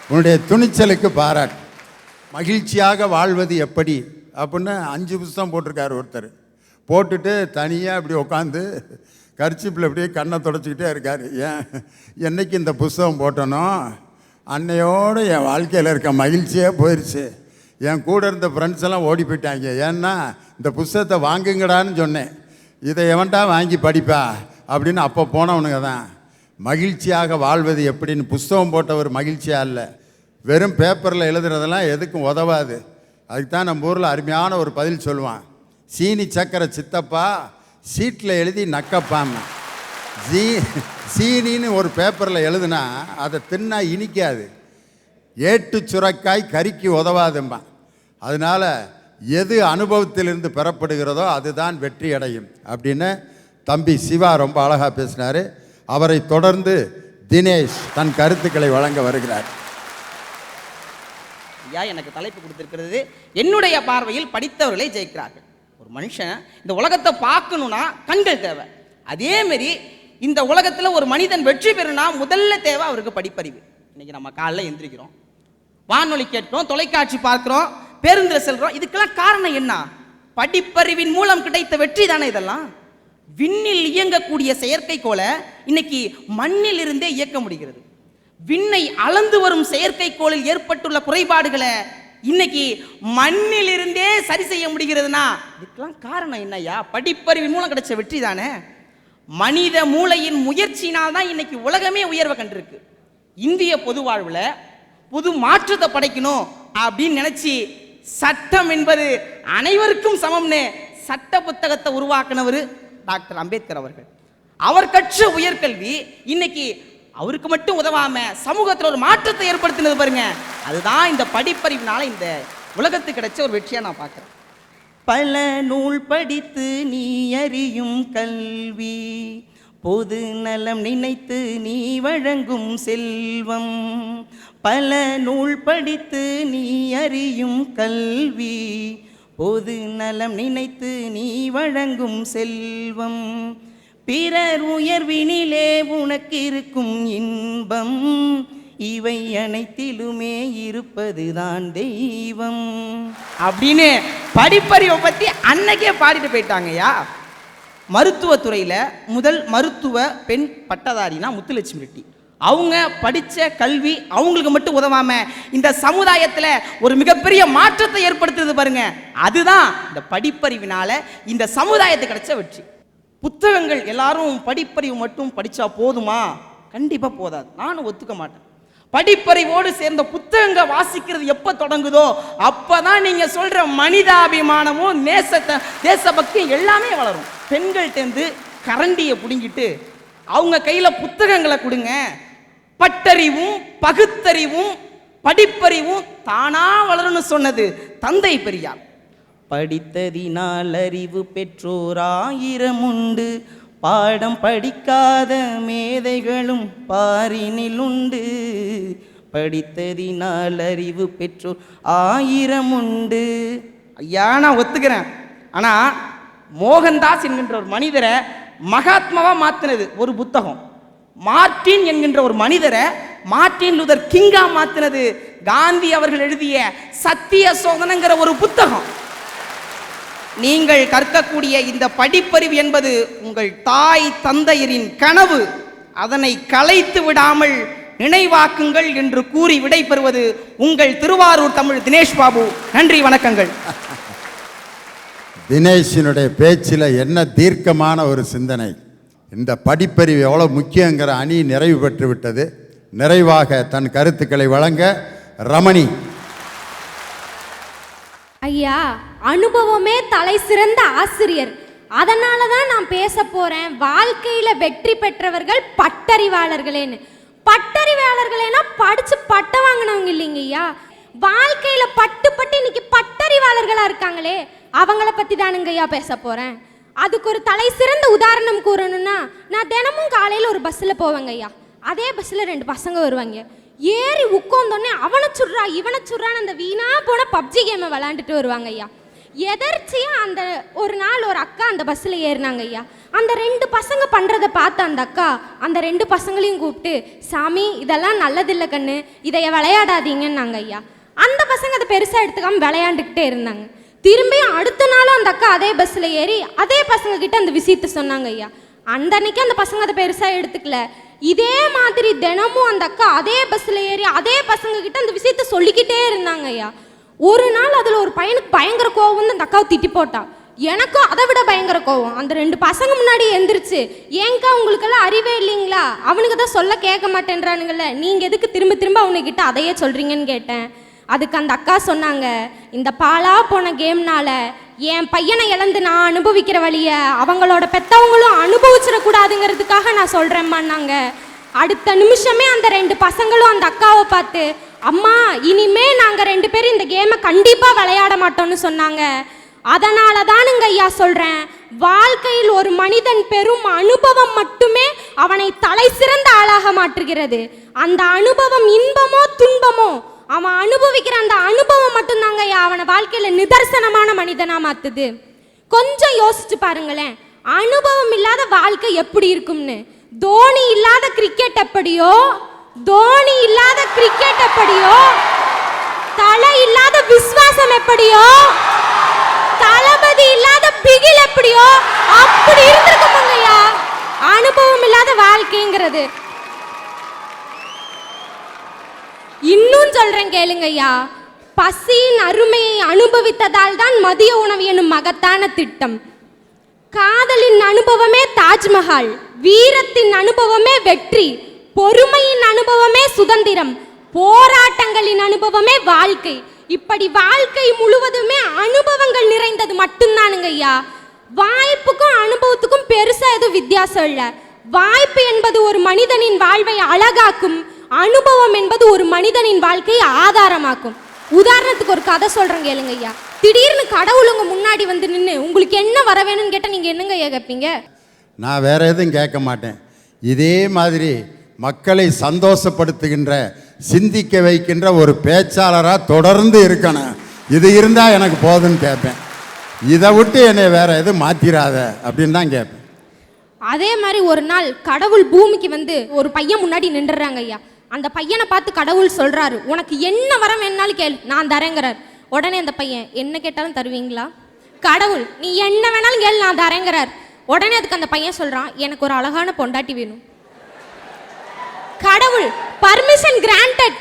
உன்னுடைய துணிச்சலுக்கு பாராட்டு. மகிழ்ச்சியாக வாழ்வது எப்படி அப்படின்னு 5 புத்தகம் போட்டிருக்காரு ஒருத்தர். போட்டுட்டு தனியாக இப்படி உட்காந்து கர்ச்சிப்பில் அப்படியே கண்ணை தொடச்சிக்கிட்டே இருக்கார். என்னைக்கு இந்த புஸ்தகம் போட்டனோ அன்னையோடு என் வாழ்க்கையில் இருக்க மகிழ்ச்சியே போயிடுச்சு. என் கூட இருந்த ஃப்ரெண்ட்ஸ் எல்லாம் ஓடி போயிட்டாங்க. ஏன்னா இந்த புஸ்தகத்தை வாங்குங்கடான்னு சொன்னேன். இதை எவன்டா வாங்கி படிப்பா அப்படின்னு அப்போ போனவனுங்க தான். மகிழ்ச்சியாக வாழ்வது எப்படின்னு புஸ்தகம் போட்டவர் மகிழ்ச்சியாக இல்லை, வெறும் பேப்பரில் எழுதுறதெல்லாம் எதுக்கும் உதவாது. அதுக்கு தான் நம்ம ஊரில் அருமையான ஒரு பதில் சொல்லுவான், சீனி சக்கரை சித்தப்பா சீட்டில் எழுதி நக்கப்பான்னு. சீனின்னு ஒரு பேப்பரில் எழுதுனா அதை தின்னா இனிக்காது, ஏட்டு சுரக்காய் கறிக்கு உதவாதும்பான். அதனால் எது அனுபவத்திலிருந்து பெறப்படுகிறதோ அதுதான் வெற்றி அடையும் அப்படின்னு தம்பி சிவா ரொம்ப அழகாக பேசினார். அவரை தொடர்ந்து தினேஷ் தன் கருத்துக்களை வழங்க வருகிறார். ஐயா, எனக்கு தலைப்பு கொடுத்திருக்கிறது என்னுடைய பார்வையில் படித்தவர்களை ஜெயிக்கிறார்கள். ஒரு மனுஷன் இந்த உலகத்தை பார்க்கணும்னா கண்கள் தேவை. அதே மாதிரி இந்த உலகத்தில் ஒரு மனிதன் வெற்றி பெறணும்னா முதல்ல தேவை அவருக்கு படிப்பறிவு. இன்னைக்கு நம்ம காலைல எந்திரிக்கிறோம், வானொலி கேட்கிறோம், தொலைக்காட்சி பார்க்கிறோம், பேருந்தில் செல்றோம். இதுக்கெல்லாம் காரணம் என்ன? படிப்பறிவின் மூலம் கிடைத்த வெற்றி தானே இதெல்லாம். விண்ணில் இயங்கக்கூடிய செயற்கைக்கோளை இன்னைக்கு மண்ணில் இருந்தே இயக்க முடிகிறது. விண்ணை அளந்து வரும் செயற்கைக்கோளில் ஏற்பட்டுள்ள குறைபாடுகளை இன்னைக்கு மண்ணில் இருந்தே சரி செய்ய முடிகிறதுனா இதுக்கெல்லாம் காரணம் என்னையா? படிப்பறிவின் மூலம் கிடைச்ச வெற்றி தானே. மனித மூளையின் முயற்சினால் தான் இன்னைக்கு உலகமே உயர்வை கண்டிருக்கு. இந்திய பொது வாழ்வுல புது மாற்றத்தை படைக்கணும் அப்படின்னு நினைச்சு சட்டம் என்பது அனைவருக்கும் சமம்னு சட்ட புத்தகத்தை உருவாக்கினவர் டாக்டர் அம்பேத்கர் அவர்கள். அவர் கற்ற உயர்கல்வி இன்னைக்கு அவருக்கு மட்டும் உதவாம சமூகத்தில் ஒரு மாற்றத்தை ஏற்படுத்தினது பாருங்க. அதுதான் இந்த படிப்பறிவினால இந்த உலகத்துக்கு கிடைச்ச ஒரு வெற்றியா நான் பார்க்கிறேன். பல நூல் படித்து நீ அறியும் கல்வி, பொது நலம் நினைத்து நீ வழங்கும் செல்வம். பல நூல் படித்து நீ அறியும் கல்வி, பொது நலம் நினைத்து நீ வழங்கும் செல்வம். பிறர் உயர்வினிலே உனக்கு இருக்கும் இன்பம், இவை அனைத்திலுமே இருப்பதுதான் தெய்வம் அப்படின்னு படிப்பறிவை பற்றி அன்னைக்கே பாடிட்டு போயிட்டாங்கய்யா. மருத்துவத்துறையில் முதல் மருத்துவ பெண் பட்டதாரினா முத்துலட்சுமி ரெட்டி. அவங்க படித்த கல்வி அவங்களுக்கு மட்டும் உதவாம இந்த சமுதாயத்தில் ஒரு மிகப்பெரிய மாற்றத்தை ஏற்படுத்துறது பாருங்க. அதுதான் இந்த படிப்பறிவினால இந்த சமுதாயத்துக்கு கிடைச்ச வெற்றி. புத்தகங்கள் எல்லாரும் படிப்பறிவு மட்டும் படித்தா போதுமா? கண்டிப்பாக போதாது. நானும் ஒத்துக்க மாட்டேன். படிப்பறிவோடு சேர்ந்த புத்தகங்கள் வாசிக்கிறது எப்போ தொடங்குதோ அப்போதான் நீங்கள் சொல்கிற மனிதாபிமானமும் தேசபக்தியும் எல்லாமே வளரும். பெண்கள்கிட்டேருந்து கரண்டியை பிடுங்கிட்டு அவங்க கையில் புத்தகங்களை கொடுங்க. பட்டறிவும் பகுத்தறிவும் படிப்பறிவும் தானா வளரும்னு சொன்னது தந்தை பெரியார். படித்ததினால் அறிவு பெற்றோர் 1000 உண்டு, பாடம் படிக்காத மேதைகளும் பாரினில் உண்டு. படித்ததினால் அறிவு பெற்றோர் 1000 உண்டு. ஐயா நான் ஒத்துக்கிறேன். ஆனால் மோகன்தாஸ் என்கின்ற ஒரு மனிதரை மகாத்மாவா மாத்தினது ஒரு புத்தகம். மார்ட்டின் என்கின்ற ஒரு மனிதரை மார்ட்டின் லூதர் கிங்கா மாத்தினது காந்தி அவர்கள் எழுதிய சத்திய சோதனைங்கிற ஒரு புத்தகம். நீங்கள் கற்கக்கூடிய இந்த படிப்பறிவு என்பது உங்கள் தாய் தந்தையரின் கனவு. அதனை கலைத்து விடாமல் நினைவாக்குங்கள் என்று கூறி விடைபெறுவது உங்கள் திருவாரூர் தமிழ் தினேஷ் பாபு. நன்றி, வணக்கங்கள். தினேஷினுடைய பேச்சில் என்ன தீர்க்கமான ஒரு சிந்தனை. இந்த படிப்பறிவு எவ்வளோ முக்கியங்கிற அணி நிறைவு பெற்று விட்டது. நிறைவாக தன் கருத்துக்களை வழங்க ரமணி. ஐயா, அனுபவமே தலை சிறந்த ஆசிரியர். அதனால தான் நான் பேச போறேன். வாழ்க்கையில வெற்றி பெற்றவர்கள் பட்டறிவாளர்களேன்னு. பட்டறிவாளர்களேனா படிச்சு பட்டம் வாங்கினவங்க இல்லைங்க ஐயா. வாழ்க்கையில பட்டு இன்னைக்கு பட்டறிவாளர்களா இருக்காங்களே, அவங்கள பத்தி தானுங்க ஐயா பேச போறேன். அதுக்கு ஒரு தலை சிறந்த உதாரணம் கூறணும்னா, நான் தினமும் காலையில் ஒரு பஸ்ஸில் போவேங்க ஐயா. அதே பஸ்ஸில் 2 பசங்க வருவாங்க. ஏறி உட்காந்தோடனே அவனை சுடுறா இவனை சுடுறான்னு அந்த வீணா போன பப்ஜி கேமை விளாண்டுட்டு வருவாங்க ஐயா. எதர்ச்சியாக அந்த ஒரு நாள் ஒரு அக்கா அந்த பஸ்ஸில் ஏறினாங்க ஐயா. அந்த 2 பசங்க பண்ணுறதை பார்த்த அந்த அக்கா அந்த 2 பசங்களையும் கூப்பிட்டு, சாமி இதெல்லாம் நல்லதில்லை கண்ணு, இதைய விளையாடாதீங்கன்னாங்க ஐயா. அந்த பசங்க அதை பெருசாக எடுத்துக்காமல் விளையாண்டுக்கிட்டே இருந்தாங்க. திரும்பியும் அடுத்த நாளும் அந்த அக்கா அதே பஸ்ஸில் ஏறி அதே பசங்க கிட்ட அந்த விஷயத்தை சொன்னாங்க ஐயா. அந்த அன்னைக்கு அந்த பசங்க அதை பெருசாக எடுத்துக்கல. இதே மாதிரி தினமும் அந்த அக்கா அதே பஸ்ஸில் ஏறி அதே பசங்க கிட்ட அந்த விஷயத்த சொல்லிக்கிட்டே இருந்தாங்க ஐயா. ஒரு நாள் அதில் ஒரு பையனுக்கு பயங்கர கோவம் வந்து அந்த அக்காவை திட்டி போட்டா. எனக்கும் அதை விட பயங்கர கோவம். அந்த 2 பசங்க முன்னாடி எந்திரிச்சு, ஏங்கா உங்களுக்கெல்லாம் அறிவே இல்லைங்களா, அவனுக்கு தான் சொல்ல கேட்க மாட்டேன்றானுங்கல்ல, நீங்கள் எதுக்கு திரும்ப திரும்ப அவனுக்கிட்ட அதையே சொல்கிறீங்கன்னு கேட்டேன். அதுக்கு அந்த அக்கா சொன்னாங்க, இந்த பாலா போன கேம்னால என் பையனை இழந்து நான் அனுபவிக்கிற வழியை அவங்களோட பெற்றவங்களும் அனுபவிச்சிடக்கூடாதுங்கிறதுக்காக நான் சொல்கிறேம்மான்னாங்க. அடுத்த நிமிஷமே அந்த 2 பசங்களும் அந்த அக்காவை பார்த்து, அம்மா இனிமே நாங்கள் 2 பேரும் இந்த கேமை கண்டிப்பாக விளையாட மாட்டோம்னு சொன்னாங்க. அதனால தானுங்க ஐயா சொல்கிறேன், வாழ்க்கையில் ஒரு மனிதன் பெறும் அனுபவம் மட்டுமே அவனை தலை சிறந்த ஆளாக மாற்றுகிறது. அந்த அனுபவம் இன்பமோ துன்பமோ அவன் அனுபவிக்கிற அந்த அனுபவம் மட்டும்தாங்க ஐயா அவனை வாழ்க்கையில் நிதர்சனமான மனிதனாக மாற்றுது. கொஞ்சம் யோசிச்சு பாருங்களேன், அனுபவம் இல்லாத வாழ்க்கை எப்படி இருக்கும்னு. தோனி இல்லாத கிரிக்கெட் எப்படியோ, தோனி இல்லாத கிரிக்கெட் எப்படியோ, தலை இல்லாத விசுவாசம் எப்படியோ, தளபதி இல்லாத பிகில் எப்படியோ, அப்படி இருந்திருக்கும் ஐயா அனுபவம் இல்லாத வாழ்க்கைங்கிறது. இன்னும் சொல்றேன் கேளுங்க ஐயா, பசியின் அருமையை அனுபவித்ததால் தான் மதிய உணவு எனும் மகத்தான திட்டம். காதலின் அனுபவமே தாஜ்மஹால், வீரத்தின் அனுபவமே வெற்றி, பொறுமையின் அனுபவமே சுதந்திரம், போராட்டங்களின் அனுபவமே வாழ்க்கை. இப்படி வாழ்க்கை முழுவதுமே அனுபவங்கள் நிறைந்தது மட்டும்தானுங்க ஐயா. வாய்ப்புக்கும் அனுபவத்துக்கும் பெருசா எதுவும் வித்தியாசம் இல்லை. வாய்ப்பு என்பது ஒரு மனிதனின் வாழ்வை அழகாக்கும், அனுபவம் என்பது ஒரு மனிதனின் வாழ்க்கையை ஆதாரமாக்கும். உதாரணத்துக்கு ஒரு கதை சொல்றேன் கேளுங்க ஐயா. திடீர்னு கடவுள் உங்க முன்னாடி வந்து நின்று உங்களுக்கு என்ன வர வேணும்னு கேட்டால் நீங்க என்னங்க ஐயா கேட்பீங்க? நான் வேற எதுவும் கேட்க மாட்டேன். இதே மாதிரி மக்களை சந்தோஷப்படுத்துகின்ற, சிந்திக்க வைக்கின்ற ஒரு பேச்சாளராக தொடர்ந்து இருக்கணும், இது இருந்தால் எனக்கு போதுன்னு கேட்பேன். இதை விட்டு என்னை வேற எதுவும் மாற்றிடாத அப்படின்னு தான் கேட்பேன். அதே மாதிரி ஒரு நாள் கடவுள் பூமிக்கு வந்து ஒரு பையன் முன்னாடி நின்றுறாங்க ஐயா. அந்த பையனை பார்த்து கடவுள் சொல்றாரு, உனக்கு என்ன வரம் வேணாலும் கேளு, நான் தரேங்கிறார். உடனே அந்த பையன், என்ன கேட்டாலும் தருவீங்களா? கடவுள், நீ என்ன வேணாலும் கேளு, நான் தரேங்கிறார். உடனே அதுக்கு அந்த பையன் சொல்றான், எனக்கு ஒரு அழகான பொண்டாட்டி வேணும். கடவுள், பர்மிஷன் கிராண்டட்,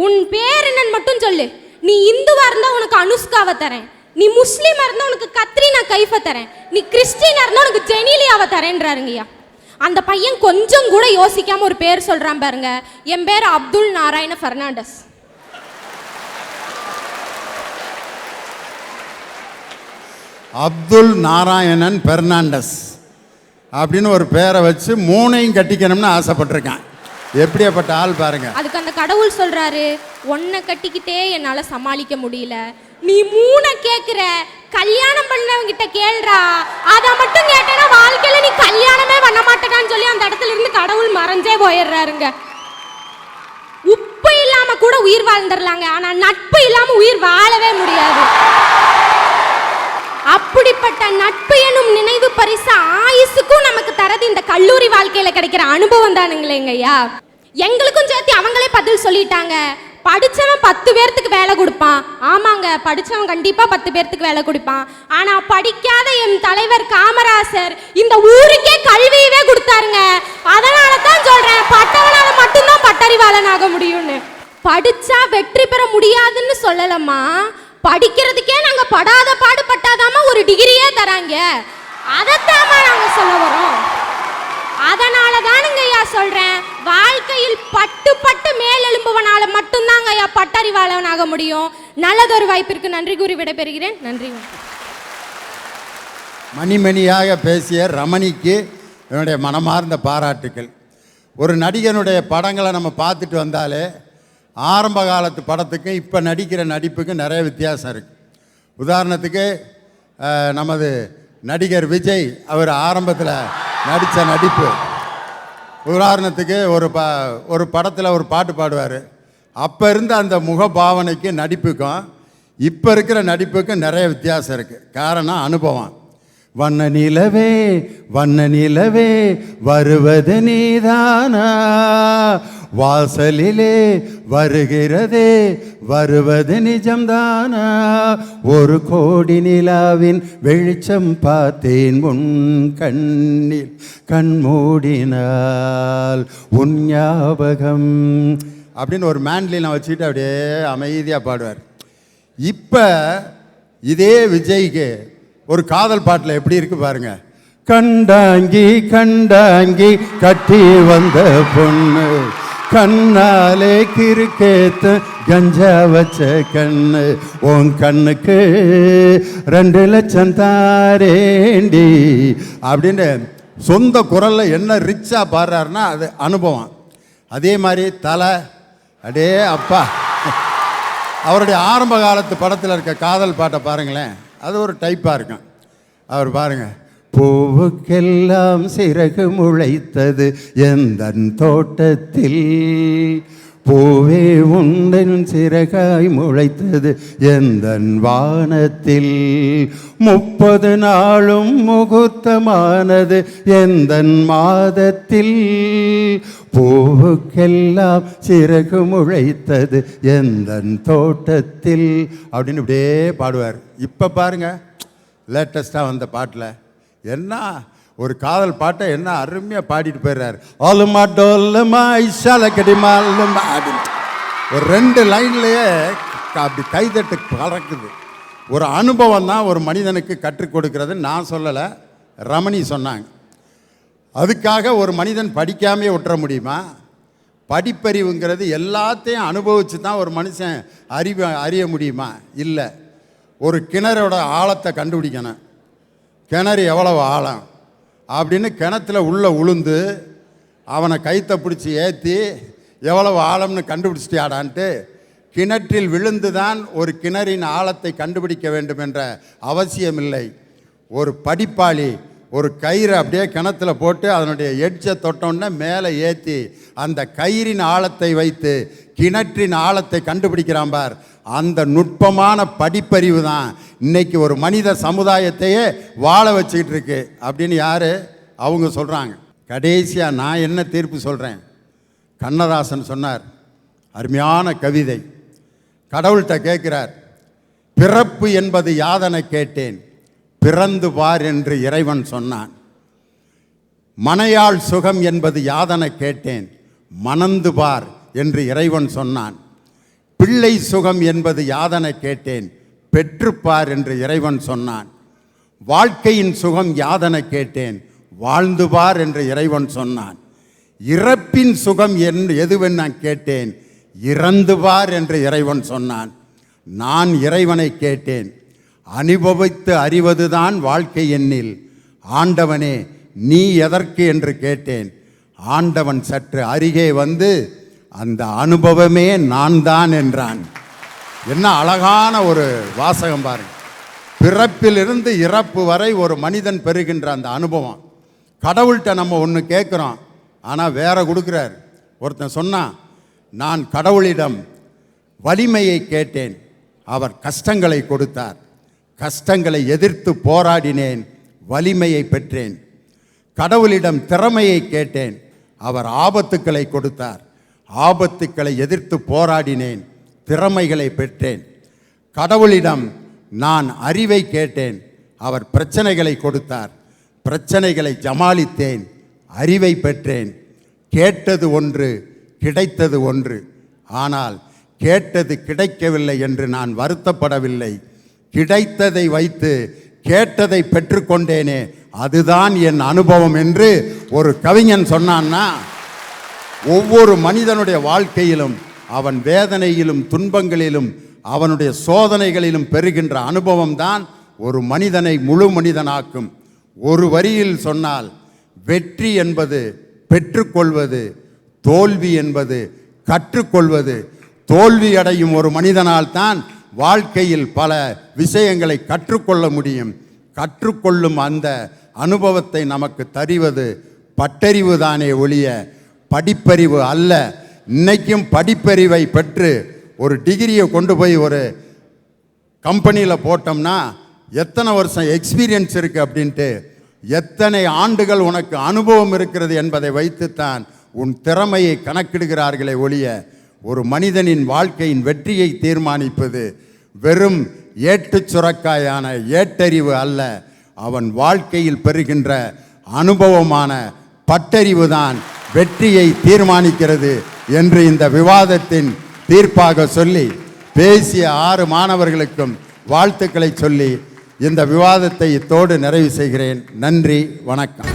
உன் பேர் என்னன்னு மட்டும் சொல்லு. நீ இந்துவா இருந்தா உனக்கு அனுஷ்காவை தரேன், நீ முஸ்லீமா இருந்தா உனக்கு கத்ரீனா கைஃபை தரேன், நீ கிறிஸ்டினா இருந்தா உனக்கு ஜெனிலியாவை தரேன்றாருங்கய்யா. அந்த பையன் கொஞ்சம் கூட யோசிக்காம ஒரு பேர் சொல்றான் பாருங்க, என் பேர் அப்துல் நாராயண பெர்னாண்டஸ். அப்துல் நாராயணன் பெர்னாண்டஸ் அப்படின்னு ஒரு பேரை வச்சு 3ஐயும் கட்டிக்கணும்னு ஆசைப்பட்டிருக்கான். எப்படியாப்பட்ட ஆள் பாருங்க. அதுக்கு அந்த கடவுள் சொல்றாரு, ஒன்ன கட்டிக்கிட்டே என்னால சமாளிக்க முடியல, நீ 3 கேக்குற, கல்யாணம் பண்ணவங்கிட்ட கேள்றா, அதை மட்டும் கேட்டேன்னா வாழ்க்கையில நீ கல்யாணமே பண்ண மாட்டேன்னு சொல்லி அந்த இடத்துல இருந்து கடவுள் மறைஞ்சே போயிடுறாருங்க. உப்பு இல்லாம கூட உயிர் வாழ்ந்துடலாங்க, ஆனா நட்பு இல்லாம உயிர் வாழவே முடியாது. அப்படிப்பட்ட நட்பு எனும் நினைவு பரிசு ஆயுசுக்கும் நமக்கு தரது இந்த கல்லூரி வாழ்க்கையில கிடைக்கிற அனுபவம் தானுங்களேங்கய்யா. எங்களுக்கும் சேர்த்து அவங்களே பதில் சொல்லிட்டாங்க, படிச்சவன் 10 பேர்த்துக்கு வேலை கொடுப்பான். ஆமாங்க, படிச்சவன் கண்டிப்பா 10 பேர்த்துக்கு வேலை கொடுப்பான். ஆனா படிக்காத என் தலைவர் காமராசர் இந்த ஊருக்கே கல்வியவே கொடுத்தாருங்க. அதனால தான் சொல்றேன், பட்டவனால மட்டும்தான் பட்டறிவாளன் ஆக முடியும்னு. படிச்சா வெற்றி பெற முடியாதுன்னு சொல்லலம்மா, படிக்கிறதுக்கே நாங்க படாத பாடுபட்டாதாம ஒரு டிகிரியே தராங்க, அதைத்தாமா நாங்க சொல்ல வரோம். அதனால தானுங்க ஐயா சொல்றேன், வாழ்க்கையில் பட்டு பட்டு மேலெழும்புவனால மட்டும்தாங்க ஐயா பட்டறிவாளனாக முடியும். நல்லதொரு வாய்ப்பிற்கு நன்றி கூறி விடைபெறுகிறேன். நன்றி. மணிமணியாக பேசிய ரமணிக்கு என்னுடைய மனமார்ந்த பாராட்டுக்கள். ஒரு நடிகனுடைய படங்களை நம்ம பார்த்துட்டு வந்தாலே ஆரம்ப காலத்து படத்துக்கும் இப்போ நடிக்கிற நடிப்புக்கும் நிறைய வித்தியாசம் இருக்குது. உதாரணத்துக்கு நமது நடிகர் விஜய் அவர் ஆரம்பத்தில் நடித்த நடிப்பு, உதாரணத்துக்கு ஒரு படத்தில் ஒரு பாட்டு பாடுவார். அப்போ இருந்த அந்த முகபாவனைக்கு நடிப்புக்கும் இப்போ இருக்கிற நடிப்புக்கும் நிறைய வித்தியாசம் இருக்குது. காரணம் அனுபவம். வண்ண நிலவே வண்ண நிலவே வருவது நீதானா, வாசலிலே வருகிறதே வருவது நிஜம்தானா, ஒரு கோடி நிலாவின் வெளிச்சம் பார்த்தேன் உன் கண்ணில், கண்மூடினால் உன் ஞாபகம் அப்படின்னு ஒரு மேன்லினை வச்சுட்டு அப்படியே அமைதியாக பாடுவார். இப்போ இதே விஜய்க்கு ஒரு காதல் பாட்டில் எப்படி இருக்கு பாருங்க. கண்டாங்கி கண்டாங்கி கட்டி வந்த பொண்ணு, கண்ணாலே கிறுக்கேத்து கஞ்சா வச்ச கண்ணு, உன் கண்ணுக்கு 2 லட்சம் தாரேண்டி அப்படின்னு சொந்த குரலில் என்ன ரிச்சா பாடுறாருன்னா அது அனுபவம். அதே மாதிரி தலை அடே அப்பா அவருடைய ஆரம்ப காலத்து படத்தில் இருக்க காதல் பாட்டை பாருங்களேன், அது ஒரு டைப்பாக இருக்கும். அவர் பாருங்க, பூவுக்கெல்லாம் சிறகு முளைத்தது எந்தன் தோட்டத்தில், பூவே உந்தன் சிறகாய் முளைத்தது எந்தன் வானத்தில், 30 நாளும் முகூர்த்தமானது எந்தன் மாதத்தில், பூவுக்கெல்லாம் சிறகு முளைத்தது எந்தன் தோட்டத்தில் அப்படின்னு இப்படியே பாடுவார். இப்போ பாருங்க லேட்டஸ்டாக வந்த பாட்டில் என்ன ஒரு காதல் பாட்டை என்ன அருமையாக பாடிட்டு போயிடுறாரு. ஆலுமா டோல்லுமா ஐஷாலக்கடிமா அப்படின்னு ஒரு 2 லைன்லேயே அப்படி கைதட்டு பறக்குது. ஒரு அனுபவம் தான் ஒரு மனிதனுக்கு கற்றுக் கொடுக்கறதுன்னு நான் சொல்லலை, ரமணி சொன்னாங்க. அதுக்காக ஒரு மனிதன் படிக்காமே விட்டுற முடியுமா? படிப்பறிவுங்கிறது எல்லாத்தையும் அனுபவித்து தான் ஒரு மனுஷன் அறிய முடியுமா? இல்லை. ஒரு கிணறோட ஆழத்தை கண்டுபிடிக்கணும். கிணறு எவ்வளவு ஆழம் அப்படின்னு கிணத்துல உள்ளே உளுந்து அவனை கைத்தை பிடிச்சி ஏற்றி எவ்வளவு ஆழம்னு கண்டுபிடிச்சிட்டியாடான்ட்டு கிணற்றில் விழுந்து தான் ஒரு கிணறின் ஆழத்தை கண்டுபிடிக்க வேண்டும் என்ற அவசியமில்லை. ஒரு படிப்பாளி ஒரு கயிறை அப்படியே கிணத்துல போட்டு அதனுடைய எட்ஜை தொட்டோன்னே மேலே ஏற்றி அந்த கயிறின் ஆழத்தை வைத்து கிணற்றின் ஆழத்தை கண்டுபிடிக்கிறான் பார். அந்த நுட்பமான படிப்பறிவு தான் இன்னைக்கு ஒரு மனித சமுதாயத்தையே வாழ வச்சுக்கிட்டு இருக்கு அப்படின்னு யார் அவங்க சொல்கிறாங்க. கடைசியாக நான் என்ன தீர்ப்பு சொல்கிறேன், கண்ணதாசன் சொன்னார், அருமையான கவிதை. கடவுள்கிட்ட கேட்கிறார், பிறப்பு என்பது யாதென கேட்டேன், பிறந்து பார் என்று இறைவன் சொன்னான். மனையாள் சுகம் என்பது யாதென கேட்டேன், மணந்து பார் என்று இறைவன் சொன்னான். பிள்ளை சுகம் என்பது யாதென கேட்டேன், பெற்றுப்பார் என்று இறைவன் சொன்னான். வாழ்க்கையின் சுகம் யாதென கேட்டேன், வாழ்ந்து பார் என்று இறைவன் சொன்னான். இறப்பின் சுகம் எதுவென்று நான் கேட்டேன், இறந்து பார் என்று இறைவன் சொன்னான். நான் இறைவனை கேட்டேன், அனுபவித்து அறிவதுதான் வாழ்க்கை எண்ணில், ஆண்டவனே நீ எதற்கு என்று கேட்டேன். ஆண்டவன் சற்று அருகே வந்து அந்த அனுபவமே நான் தான் என்றான். என்ன அழகான ஒரு வாசகம் பாருங்க. பிறப்பிலிருந்து இறப்பு வரை ஒரு மனிதன் பெறுகின்ற அந்த அனுபவம். கடவுள்கிட்ட நம்ம ஒன்று கேட்குறோம், ஆனால் வேற கொடுக்குறார். ஒருத்தன் சொன்னான், நான் கடவுளிடம் வலிமையை கேட்டேன், அவர் கஷ்டங்களை கொடுத்தார். கஷ்டங்களை எதிர்த்து போராடினேன், வலிமையை பெற்றேன். கடவுளிடம் திறமையை கேட்டேன், அவர் ஆபத்துக்களை கொடுத்தார். ஆபத்துக்களை எதிர்த்து போராடினேன், திறமைகளை பெற்றேன். கடவுளிடம் நான் அறிவை கேட்டேன், அவர் பிரச்சனைகளை கொடுத்தார். பிரச்சனைகளை ஜமாளித்தேன், அறிவை பெற்றேன். கேட்டது ஒன்று, கிடைத்தது ஒன்று. ஆனால் கேட்டது கிடைக்கவில்லை என்று நான் வருத்தப்படவில்லை. கிடைத்ததை வைத்து கேட்டதை பெற்றுக்கொண்டேனே, அதுதான் என் அனுபவம் என்று ஒரு கவிஞன் சொன்னான்னா, ஒவ்வொரு மனிதனுடைய வாழ்க்கையிலும் அவன் வேதனையிலும் துன்பங்களிலும் அவனுடைய சோதனைகளிலும் பெறுகின்ற அனுபவம் தான் ஒரு மனிதனை முழு மனிதனாக்கும். ஒரு வரியில் சொன்னால், வெற்றி என்பது பெற்றுக்கொள்வது, தோல்வி என்பது கற்றுக்கொள்வது. தோல்வி அடையும் ஒரு மனிதனால் தான் வாழ்க்கையில் பல விஷயங்களை கற்றுக்கொள்ள முடியும். கற்றுக்கொள்ளும் அந்த அனுபவத்தை நமக்கு தருவது பட்டறிவு தானே ஒழிய படிப்பறிவு அல்ல. இன்னைக்கும் படிப்பறிவை பெற்று ஒரு டிகிரியை கொண்டு போய் ஒரு கம்பெனியில் போட்டோம்னா எத்தனை வருஷம் எக்ஸ்பீரியன்ஸ் இருக்குது அப்படின்ட்டு, எத்தனை ஆண்டுகள் உனக்கு அனுபவம் இருக்கிறது என்பதை வைத்துத்தான் உன் திறமையை கணக்கிடுகிறார்களே ஒழிய ஒரு மனிதனின் வாழ்க்கையின் வெற்றியை தீர்மானிப்பது வெறும் ஏட்டுச் சுரக்காயான ஏட்டறிவு அல்ல, அவன் வாழ்க்கையில் பெறுகின்ற அனுபவமான பட்டறிவு தான் வெற்றியை தீர்மானிக்கிறது என்று இந்த விவாதத்தின் தீர்ப்பாக சொல்லி, பேசிய 6 மாணவர்களுக்கும் வாழ்த்துக்களை சொல்லி இந்த விவாதத்தை இத்தோடு நிறைவு செய்கிறேன். நன்றி, வணக்கம்.